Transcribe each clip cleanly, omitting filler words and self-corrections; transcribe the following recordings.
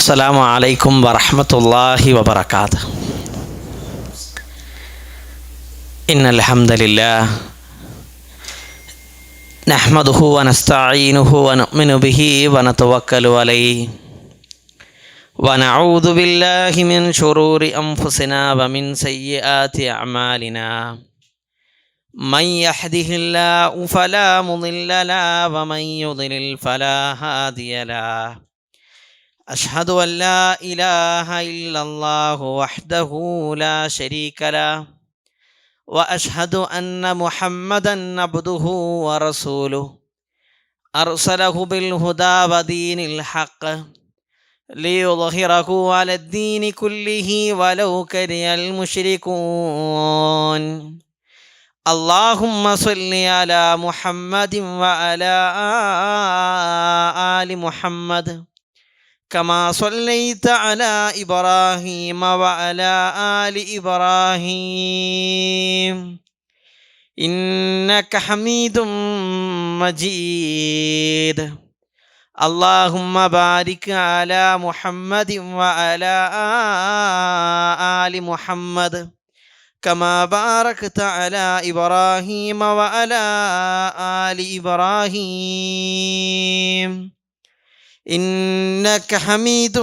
السلام عليكم ورحمة الله وبركاته. إن الحمد لله نحمده ونستعينه ونؤمن به ونتوكل عليه ونعوذ بالله من شرور أنفسنا ومن سيئات أعمالنا من يهده الله فلا مضل له ومن يضلل فلا هادي له. أشهد أن لا إله إلا الله وحده لا شريك له وأشهد أن محمدا عبده ورسوله أرسله بالهدى ودين الحق ليظهره على الدين كله ولو كره المشركون. اللهم صل على محمد وعلى آل محمد كما صليت على إبراهيم وعلى آل إبراهيم إنك حميد مجيد. اللهم بارك على محمد وعلى آل محمد كما باركت على إبراهيم وعلى آل إبراهيم إنك حميد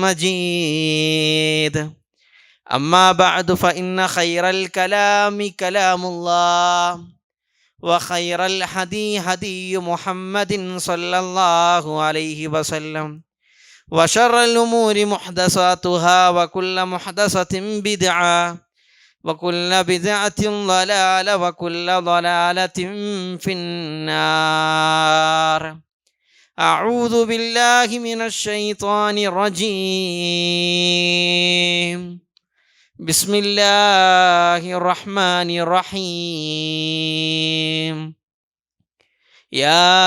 مجيد. أما بعد فإن خير الكلام كلام الله وخير الهدي هدي محمد صلى الله عليه وسلم وشر الأمور محدثاتها وكل محدثة بدعة وكل بدعة ضلالة وكل ضلالة في النار. أعوذ بالله من الشيطان الرجيم. بسم الله الرحمن الرحيم. يا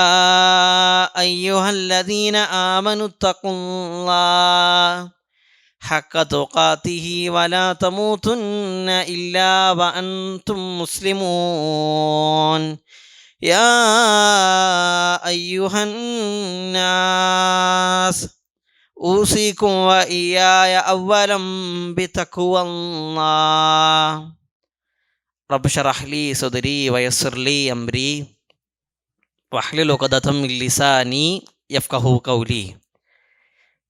أيها الذين آمنوا اتقوا الله حق تقاته ولا تموتن إلا وأنتم مسلمون. يا أيها الناس أوصيكم وإياي أولا بتقوى الله. رب اشرح لي صدري ويسر لي أمري واحلل عقدة من لساني يفقهوا قولي.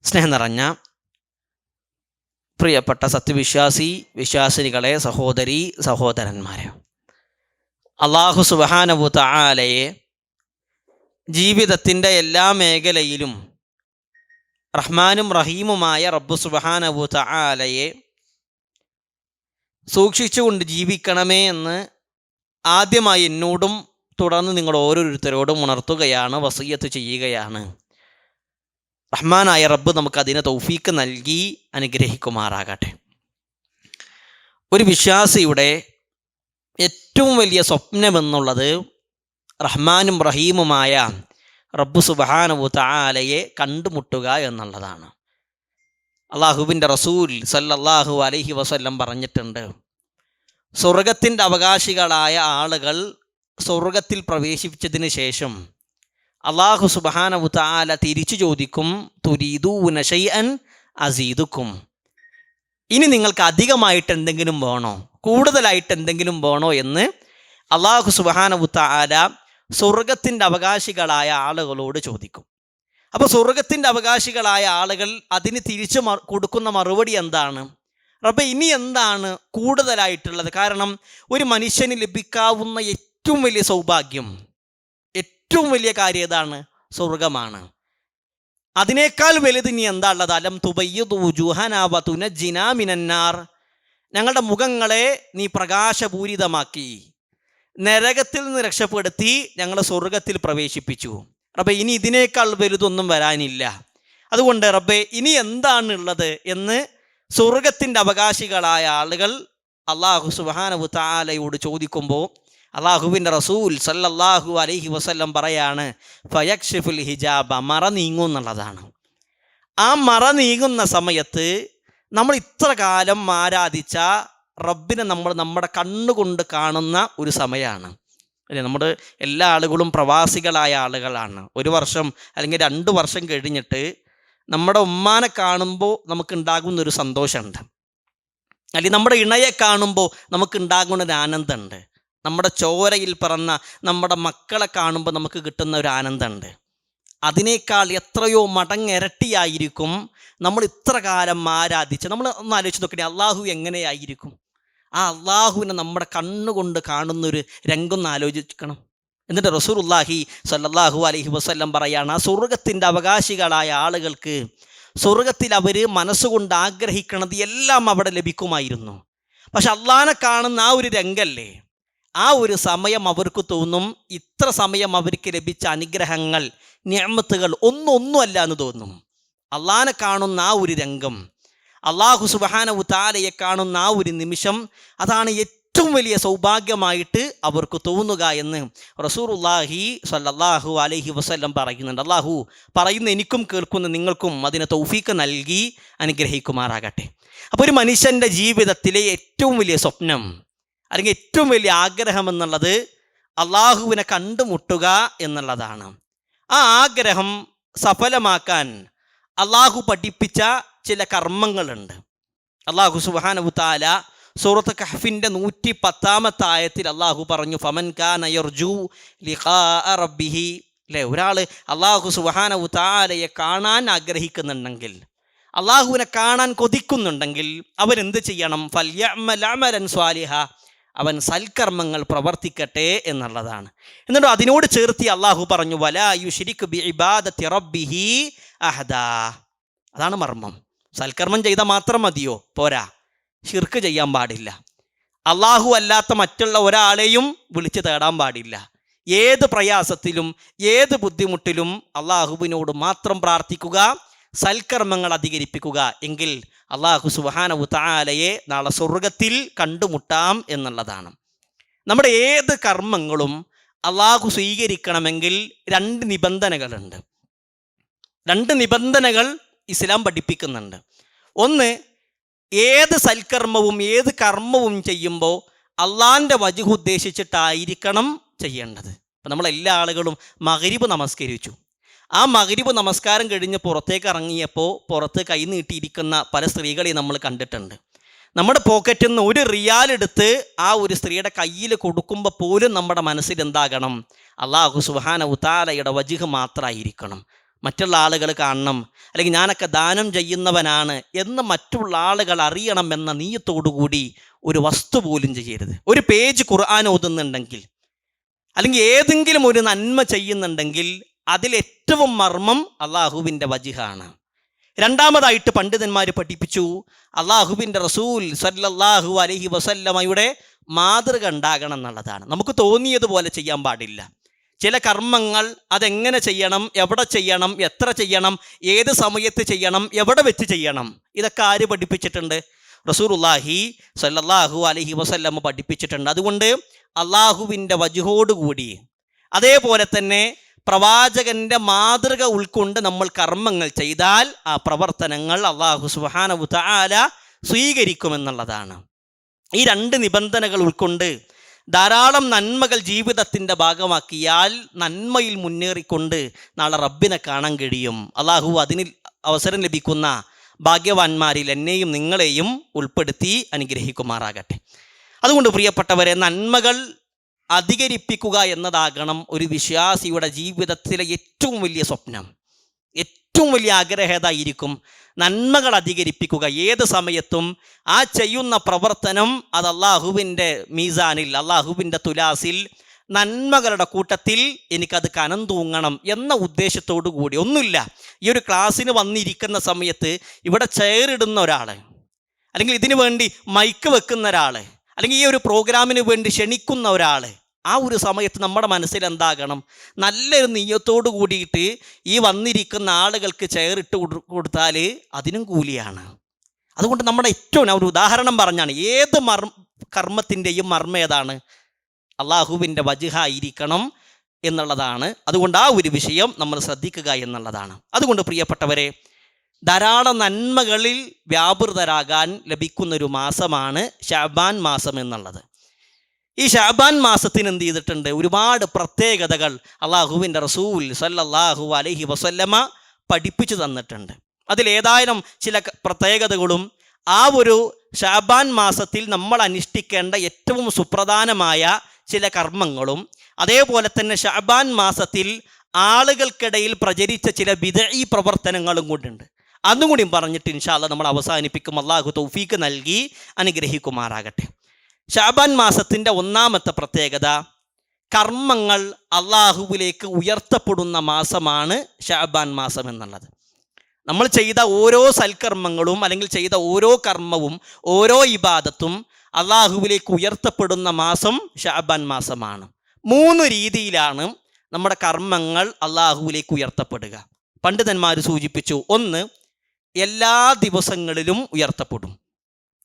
സ്നേഹം നിറഞ്ഞ പ്രിയപ്പെട്ട വിശ്വാസിനികളെ, സഹോദരീ സഹോദരന്മാരെ, അല്ലാഹു സുബ്ഹാനഹു തആലയെ ജീവിതത്തിൻ്റെ എല്ലാ മേഖലയിലും റഹ്മാനും റഹീമുമായ റബ്ബ് സുബ്ഹാനഹു തആലയെ സൂക്ഷിച്ചുകൊണ്ട് ജീവിക്കണമേ എന്ന് ആദ്യമായി എന്നോടും തുടർന്ന് നിങ്ങൾ ഓരോരുത്തരോടും ഉണർത്തുകയാണ്, വസിയ്യത്ത് ചെയ്യുകയാണ്. റഹ്മാനായ റബ്ബ് നമുക്കതിന് തൗഫീക്ക് നൽകി അനുഗ്രഹിക്കുമാറാകട്ടെ. ഒരു വിശ്വാസിയുടെ ഏറ്റവും വലിയ സ്വപ്നമെന്നുള്ളത് റഹ്മാനും റഹീമുമായ റബ്ബ് സുബ്ഹാനഹു തആലയെ കണ്ടുമുട്ടുക എന്നുള്ളതാണ്. അല്ലാഹുവിൻ്റെ റസൂൽ സല്ലല്ലാഹു അലൈഹി വസല്ലം പറഞ്ഞിട്ടുണ്ട്, സ്വർഗത്തിൻ്റെ അവകാശികളായ ആളുകൾ സ്വർഗത്തിൽ പ്രവേശിച്ചതിന് ശേഷം അല്ലാഹു സുബ്ഹാനഹു തആല തിരിച്ചു ചോദിക്കും, തുരീദൂന ശൈഅൻ അസീദുക്കും. ഇനി നിങ്ങൾക്ക് അധികമായിട്ട് എന്തെങ്കിലും വേണോ, കൂടുതലായിട്ട് എന്തെങ്കിലും വേണോ എന്ന് അല്ലാഹു സുബ്ഹാനഹു തആല സ്വർഗത്തിൻ്റെ അവകാശികളായ ആളുകളോട് ചോദിക്കും. അപ്പോൾ സ്വർഗത്തിൻ്റെ അവകാശികളായ ആളുകൾ അതിന് തിരിച്ചു കൊടുക്കുന്ന മറുപടി എന്താണ്? റബ്ബേ, ഇനി എന്താണ് കൂടുതലായിട്ടുള്ളത്? കാരണം ഒരു മനുഷ്യന് ലഭിക്കാവുന്ന ഏറ്റവും വലിയ സൗഭാഗ്യം, ഏറ്റവും വലിയ കാര്യം ഏതാണ്? സ്വർഗമാണ്. അതിനേക്കാൾ വലുത് ഇനി എന്താ ഉള്ളത്? അലം തുബയ്യിദു വുജൂഹനാ വ തുനജ്ജിനാ മിനന്നാർ. ഞങ്ങളുടെ മുഖങ്ങളെ നീ പ്രകാശപൂരിതമാക്കി, നരകത്തിൽ നിന്ന് രക്ഷപ്പെടുത്തി ഞങ്ങളെ സ്വർഗത്തിൽ പ്രവേശിപ്പിച്ചു. റബ്ബേ, ഇനി ഇതിനേക്കാൾ വലുതൊന്നും വരാനില്ല. അതുകൊണ്ട് റബ്ബേ, ഇനി എന്താണ് ഉള്ളത് എന്ന് സ്വർഗത്തിൻ്റെ അവകാശികളായ ആളുകൾ അല്ലാഹു സുബ്ഹാനഹു തആലയോട് ചോദിക്കുമ്പോൾ അല്ലാഹുവിൻ്റെ റസൂൽ സല്ലല്ലാഹു അലൈഹി വസല്ലം പറയാണ്, ഫയക്ഷിഫുൽ ഹിജാബ, മറ നീങ്ങും എന്നുള്ളതാണ്. ആ മറ നീങ്ങുന്ന സമയത്ത് നമ്മൾ ഇത്ര കാലം ആരാധിച്ച റബ്ബിനെ നമ്മൾ നമ്മുടെ കണ്ണുകൊണ്ട് കാണുന്ന ഒരു സമയമാണ്. അല്ലേ, നമ്മുടെ എല്ലാ ആളുകളും പ്രവാസികളായ ആളുകളാണ്. ഒരു വർഷം അല്ലെങ്കിൽ 2 വർഷം കഴിഞ്ഞിട്ട് നമ്മുടെ ഉമ്മാനെ കാണുമ്പോൾ നമുക്കുണ്ടാകുന്നൊരു സന്തോഷമുണ്ട്, അല്ലെങ്കിൽ നമ്മുടെ ഇണയെ കാണുമ്പോൾ നമുക്കുണ്ടാകുന്ന ഒരു ആനന്ദമുണ്ട്, നമ്മുടെ ചോരയിൽ പിറന്ന നമ്മുടെ മക്കളെ കാണുമ്പോൾ നമുക്ക് കിട്ടുന്ന ഒരു ആനന്ദമുണ്ട്. അതിനേക്കാൾ എത്രയോ മടങ്ങിരട്ടിയായിരിക്കും നമ്മൾ ഇത്ര കാലം ആരാധിച്ച്. നമ്മൾ ഒന്ന് ആലോചിച്ച് നോക്കണേ, അള്ളാഹു എങ്ങനെയായിരിക്കും? ആ അള്ളാഹുവിനെ നമ്മുടെ കണ്ണുകൊണ്ട് കാണുന്നൊരു രംഗം ഒന്ന് ആലോചിക്കണം. എന്നിട്ട് റസൂലുള്ളാഹി സ്വല്ലല്ലാഹു അലൈഹി വസല്ലം പറയാണ്, ആ സ്വർഗത്തിൻ്റെ അവകാശികളായ ആളുകൾക്ക് സ്വർഗത്തിൽ അവർ മനസ്സുകൊണ്ട് ആഗ്രഹിക്കണത് എല്ലാം അവിടെ ലഭിക്കുമായിരുന്നു. പക്ഷെ അള്ളാഹനെ കാണുന്ന ആ ഒരു രംഗല്ലേ, ആ ഒരു സമയം അവർക്ക് തോന്നും ഇത്ര സമയം അവർക്ക് ലഭിച്ച അനുഗ്രഹങ്ങൾ, നിഅമത്തുകൾ ഒന്നുമല്ല എന്ന് തോന്നും. അള്ളാഹനെ കാണുന്ന ആ ഒരു രംഗം, അള്ളാഹു സുബ്ഹാനഹു തആലയെ കാണുന്ന ആ ഒരു നിമിഷം, അതാണ് ഏറ്റവും വലിയ സൗഭാഗ്യമായിട്ട് അവർക്ക് തോന്നുക എന്ന് റസൂലുള്ളാഹി സ്വല്ലല്ലാഹു അലൈഹി വസല്ലം പറയുന്നുണ്ട്. അള്ളാഹു പറയുന്ന എനിക്കും കേൾക്കുന്ന നിങ്ങൾക്കും അതിന് തൗഫീക്ക് നൽകി അനുഗ്രഹിക്കുമാറാകട്ടെ. അപ്പോൾ ഒരു മനുഷ്യൻ്റെ ജീവിതത്തിലെ ഏറ്റവും വലിയ സ്വപ്നം അല്ലെങ്കിൽ ഏറ്റവും വലിയ ആഗ്രഹം എന്നുള്ളത് അള്ളാഹുവിനെ കണ്ടുമുട്ടുക എന്നുള്ളതാണ്. ആ ആഗ്രഹം സഫലമാക്കാൻ അള്ളാഹു പഠിപ്പിച്ച ചില കർമ്മങ്ങളുണ്ട്. അള്ളാഹു സുബ്ഹാനഹു തആല സൂറത്ത് കഹ്ഫിൻ്റെ 110 ആയത്തിൽ അള്ളാഹു പറഞ്ഞു, ഫമൻ കാന യർജു ലിഖാഅ റബ്ബിഹി. അല്ലേ, ഒരാൾ അള്ളാഹു സുബ്ഹാനഹു തആലയെ കാണാൻ ആഗ്രഹിക്കുന്നുണ്ടെങ്കിൽ, അള്ളാഹുവിനെ കാണാൻ കൊതിക്കുന്നുണ്ടെങ്കിൽ അവരെന്ത് ചെയ്യണം? ഫൽയഅമൽ അമലൻ സ്വാലിഹ, അവൻ സൽക്കർമ്മങ്ങൾ പ്രവർത്തിക്കട്ടെ എന്നുള്ളതാണ്. എന്നിട്ട് അതിനോട് ചേർത്തി അള്ളാഹു പറഞ്ഞു, വലാ യുശ്രിക് ബിഇബാദത്തി റബ്ബിഹി അഹദാ. അതാണ് മർമ്മം. സൽക്കർമ്മം ചെയ്താൽ മാത്രം മതിയോ? പോരാ, ശിർക്ക് ചെയ്യാൻ പാടില്ല. അള്ളാഹു അല്ലാത്ത മറ്റുള്ള ഒരാളെയും വിളിച്ച് തേടാൻ പാടില്ല. ഏത് പ്രയാസത്തിലും ഏത് ബുദ്ധിമുട്ടിലും അള്ളാഹുവിനോട് മാത്രം പ്രാർത്ഥിക്കുക, സൽക്കർമ്മങ്ങൾ അധികരിപ്പിക്കുക. എങ്കിൽ അള്ളാഹു സുബ്ഹാനഹു തആലയെ നാളെ സ്വർഗത്തിൽ കണ്ടുമുട്ടാം എന്നുള്ളതാണ്. നമ്മുടെ ഏത് കർമ്മങ്ങളും അള്ളാഹു സ്വീകരിക്കണമെങ്കിൽ 2 നിബന്ധനകളുണ്ട്. 2 നിബന്ധനകൾ ഇസ്ലാം പഠിപ്പിക്കുന്നുണ്ട്. ഒന്ന്, ഏത് സൽക്കർമ്മവും ഏത് കർമ്മവും ചെയ്യുമ്പോൾ അള്ളാഹിൻ്റെ വജ്ഹ് ഉദ്ദേശിച്ചിട്ടായിരിക്കണം ചെയ്യേണ്ടത്. ഇപ്പം നമ്മളെല്ലാ ആളുകളും മഗ്രിബ് നമസ്കരിച്ചു. ആ മഗ്രിബ് നമസ്കാരം കഴിഞ്ഞ് പുറത്തേക്ക് ഇറങ്ങിയപ്പോൾ പുറത്ത് കൈ നീട്ടിയിരിക്കുന്ന പല സ്ത്രീകളെയും നമ്മൾ കണ്ടിട്ടുണ്ട്. നമ്മുടെ പോക്കറ്റിൽ നിന്ന് 1 റിയാൽ എടുത്ത് ആ ഒരു സ്ത്രീയുടെ കയ്യിൽ കൊടുക്കുമ്പോൾ പോലും നമ്മുടെ മനസ്സിൽ എന്താകണം? അള്ളാഹു സുബ്ഹാനഹു തആലയുടെ വജ്ഹ് മാത്രമായിരിക്കണം. മറ്റുള്ള ആളുകൾ കാണണം, അല്ലെങ്കിൽ ഞാനൊക്കെ ദാനം ചെയ്യുന്നവനാണ് എന്ന് മറ്റുള്ള ആളുകൾ അറിയണം എന്ന നീയത്തോടുകൂടി ഒരു വസ്തു പോലും ചെയ്യരുത്. ഒരു പേജ് ഖുർആൻ ഓതുന്നുണ്ടെങ്കിൽ, അല്ലെങ്കിൽ ഏതെങ്കിലും ഒരു നന്മ ചെയ്യുന്നുണ്ടെങ്കിൽ അതിലേറ്റവും മർമ്മം അള്ളാഹുവിൻ്റെ വജ്ഹാണ്. രണ്ടാമതായിട്ട് പണ്ഡിതന്മാർ പഠിപ്പിച്ചു, അള്ളാഹുവിൻ്റെ റസൂൽ സല്ലല്ലാഹു അലൈഹി വസല്ലമയുടെ മാതൃക ഉണ്ടാകണം എന്നുള്ളതാണ്. നമുക്ക് തോന്നിയതുപോലെ ചെയ്യാൻ പാടില്ല. ചില കർമ്മങ്ങൾ അതെങ്ങനെ ചെയ്യണം, എവിടെ ചെയ്യണം, എത്ര ചെയ്യണം, ഏത് സമയത്ത് ചെയ്യണം, എവിടെ വെച്ച് ചെയ്യണം, ഇതൊക്കെ ആര് പഠിപ്പിച്ചിട്ടുണ്ട്? റസൂലുള്ളാഹി സ്വല്ലല്ലാഹു അലൈഹി വസല്ലം പഠിപ്പിച്ചിട്ടുണ്ട്. അതുകൊണ്ട് അള്ളാഹുവിൻ്റെ വജ്ഹോടുകൂടി, അതേപോലെ തന്നെ പ്രവാചകൻ്റെ മാതൃക ഉൾക്കൊണ്ട് നമ്മൾ കർമ്മങ്ങൾ ചെയ്താൽ ആ പ്രവർത്തനങ്ങൾ അള്ളാഹു സുബ്ഹാനഹു തആല സ്വീകരിക്കുമെന്നുള്ളതാണ്. ഈ 2 നിബന്ധനകൾ ഉൾക്കൊണ്ട് ധാരാളം നന്മകൾ ജീവിതത്തിൻ്റെ ഭാഗമാക്കിയാൽ നന്മയിൽ മുന്നേറിക്കൊണ്ട് നാളെ റബ്ബിനെ കാണാൻ കഴിയും. അള്ളാഹു അതിന് അവസരം ലഭിക്കുന്ന ഭാഗ്യവാന്മാരിൽ എന്നെയും നിങ്ങളെയും ഉൾപ്പെടുത്തി അനുഗ്രഹിക്കുമാറാകട്ടെ. അതുകൊണ്ട് പ്രിയപ്പെട്ടവരെ, നന്മകൾ അധികരിപ്പിക്കുക എന്നതാകണം ഒരു വിശ്വാസിയുടെ ജീവിതത്തിലെ ഏറ്റവും വലിയ സ്വപ്നം. ഏറ്റവും വലിയ ആഗ്രഹേതായിരിക്കും നന്മകൾ അധികരിപ്പിക്കുക. ഏത് സമയത്തും ആ ചെയ്യുന്ന പ്രവർത്തനം അത് അള്ളാഹുവിൻ്റെ മീസാനിൽ, അള്ളാഹുവിൻ്റെ തുലാസിൽ, നന്മകളുടെ കൂട്ടത്തിൽ എനിക്കത് കനം തൂങ്ങണം എന്ന ഉദ്ദേശത്തോടു കൂടി. ഒന്നുമില്ല, ഈ ഒരു ക്ലാസ്സിന് വന്നിരിക്കുന്ന സമയത്ത് ഇവിടെ ചെയറിടുന്ന ഒരാൾ, അല്ലെങ്കിൽ ഇതിനു വേണ്ടി മൈക്ക് വെക്കുന്ന ഒരാൾ, അല്ലെങ്കിൽ ഈ ഒരു പ്രോഗ്രാമിന് വേണ്ടി ക്ഷണിക്കുന്ന ഒരാൾ, ആ ഒരു സമയത്ത് നമ്മുടെ മനസ്സിൽ എന്താകണം? നല്ലൊരു നീയത്തോട് കൂടിയിട്ട് ഈ വന്നിരിക്കുന്ന ആളുകൾക്ക് ചെയറിട്ട് കൊടുത്താൽ അതിനും കൂലിയാണ്. അതുകൊണ്ട് നമ്മുടെ ഏറ്റവും, ഒരു ഉദാഹരണം പറഞ്ഞാണ്, ഏത് കർമ്മത്തിൻ്റെയും മർമ്മം ഏതാണ്? അള്ളാഹുവിൻ്റെ വജ്ഹായിരിക്കണം എന്നുള്ളതാണ്. അതുകൊണ്ട് ആ ഒരു വിഷയം നമ്മൾ ശ്രദ്ധിക്കുക എന്നുള്ളതാണ്. അതുകൊണ്ട് പ്രിയപ്പെട്ടവരെ, ധാരാളം നന്മകളിൽ വ്യാപൃതരാകാൻ ലഭിക്കുന്നൊരു മാസമാണ് ശഅബാൻ മാസം എന്നുള്ളത്. ഈ ശഅബാൻ മാസത്തിന് എന്ത് ചെയ്തിട്ടുണ്ട്? ഒരുപാട് പ്രത്യേകതകൾ അള്ളാഹുവിൻ്റെ റസൂൽ സല്ലല്ലാഹു അലൈഹി വസല്ലമ പഠിപ്പിച്ചു തന്നിട്ടുണ്ട്. അതിലേതായാലും ചില പ്രത്യേകതകളും ആ ഒരു ഷാബാൻ മാസത്തിൽ നമ്മൾ അനുഷ്ഠിക്കേണ്ട ഏറ്റവും സുപ്രധാനമായ ചില കർമ്മങ്ങളും അതേപോലെ തന്നെ ഷാബാൻ മാസത്തിൽ ആളുകൾക്കിടയിൽ പ്രചരിച്ച ചില ബിദ്ഈ പ്രവർത്തനങ്ങളും കൊണ്ടുണ്ട്. അതും കൂടി പറഞ്ഞിട്ട് ഇൻഷാ അല്ലാഹ് നമ്മൾ അവസാനിപ്പിക്കും. അള്ളാഹു തൗഫീക്ക് നൽകി അനുഗ്രഹിക്കുമാറാകട്ടെ. ഷാബാൻ മാസത്തിൻ്റെ ഒന്നാമത്തെ പ്രത്യേകത, കർമ്മങ്ങൾ അള്ളാഹുവിലേക്ക് ഉയർത്തപ്പെടുന്ന മാസമാണ് ഷാബാൻ മാസം എന്നുള്ളത്. നമ്മൾ ചെയ്ത ഓരോ സൽക്കർമ്മങ്ങളും അല്ലെങ്കിൽ ചെയ്ത ഓരോ കർമ്മവും ഓരോ ഇബാദത്തും അള്ളാഹുവിലേക്ക് ഉയർത്തപ്പെടുന്ന മാസം ഷാബാൻ മാസമാണ്. 3 രീതിയിലാണ് നമ്മുടെ കർമ്മങ്ങൾ അള്ളാഹുവിലേക്ക് ഉയർത്തപ്പെടുക. പണ്ഡിതന്മാർ സൂചിപ്പിച്ചു. 1, എല്ലാ ദിവസങ്ങളിലും ഉയർത്തപ്പെടും.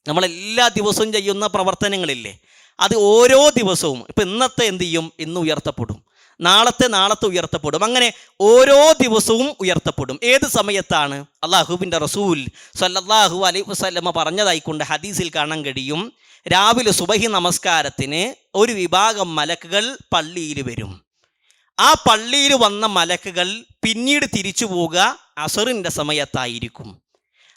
നമ്മളെല്ലാ ദിവസവും ചെയ്യുന്ന പ്രവർത്തനങ്ങളില്ലേ, അത് ഓരോ ദിവസവും, ഇപ്പം ഇന്നത്തെ എന്ത് ചെയ്യും, ഇന്ന് ഉയർത്തപ്പെടും, നാളത്തെ ഉയർത്തപ്പെടും, അങ്ങനെ ഓരോ ദിവസവും ഉയർത്തപ്പെടും. ഏത് സമയത്താണ്? അള്ളാഹുവിൻ്റെ റസൂൽ സല്ലല്ലാഹു അലൈഹി വസല്ലമ പറഞ്ഞതായിക്കൊണ്ട് ഹദീസിൽ കാണാൻ കഴിയും. രാവിലെ സുബഹി നമസ്കാരത്തിന് ഒരു വിഭാഗം മലക്കുകൾ പള്ളിയിൽ വരും. ആ പള്ളിയിൽ വന്ന മലക്കുകൾ പിന്നീട് തിരിച്ചു പോവുക അസറിൻ്റെ സമയത്തായിരിക്കും.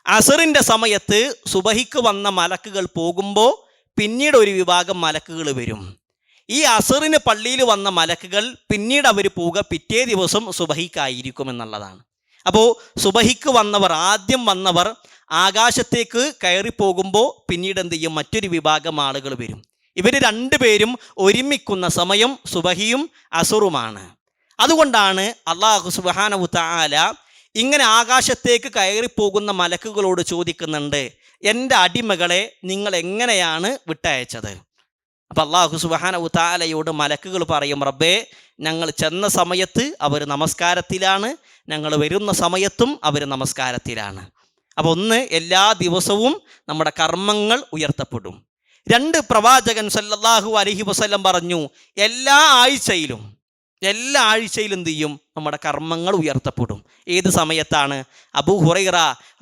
അസറിൻ്റെ സമയത്ത് സുബഹിക്ക് വന്ന മലക്കുകൾ പോകുമ്പോൾ പിന്നീട് ഒരു വിഭാഗം മലക്കുകൾ വരും. ഈ അസറിന് പള്ളിയിൽ വന്ന മലക്കുകൾ പിന്നീട് അവർ പോവുക പിറ്റേ ദിവസം സുബഹിക്കായിരിക്കും എന്നുള്ളതാണ്. അപ്പോൾ സുബഹിക്ക് വന്നവർ, ആദ്യം വന്നവർ ആകാശത്തേക്ക് കയറിപ്പോകുമ്പോൾ പിന്നീട് എന്ത് ചെയ്യും, മറ്റൊരു വിഭാഗം ആളുകൾ വരും. ഇവർ 2 പേരും ഒരുമിക്കുന്ന സമയം സുബഹിയും അസറുമാണ്. അതുകൊണ്ടാണ് അല്ലാഹു സുബ്ഹാനഹു തആല ഇങ്ങനെ ആകാശത്തേക്ക് കയറിപ്പോകുന്ന മലക്കുകളോട് ചോദിക്കുന്നുണ്ട്, എൻ്റെ അടിമകളെ നിങ്ങൾ എങ്ങനെയാണ് വിട്ടയച്ചത്? അപ്പം അല്ലാഹു സുബ്ഹാനഹു തആലയോട് മലക്കുകൾ പറയും, റബ്ബേ, ഞങ്ങൾ ചെന്ന സമയത്ത് അവർ നമസ്കാരത്തിലാണ്, ഞങ്ങൾ വരുന്ന സമയത്തും അവർ നമസ്കാരത്തിലാണ്. അപ്പോൾ 1, എല്ലാ ദിവസവും നമ്മുടെ കർമ്മങ്ങൾ ഉയർത്തപ്പെടും. 2, പ്രവാചകൻ സല്ലല്ലാഹു അലൈഹി വസല്ലം പറഞ്ഞു, എല്ലാ ആഴ്ചയിലും എന്ത് ചെയ്യും, നമ്മുടെ കർമ്മങ്ങൾ ഉയർത്തപ്പെടും. ഏത് സമയത്താണ്? അബൂ ഹുറൈറ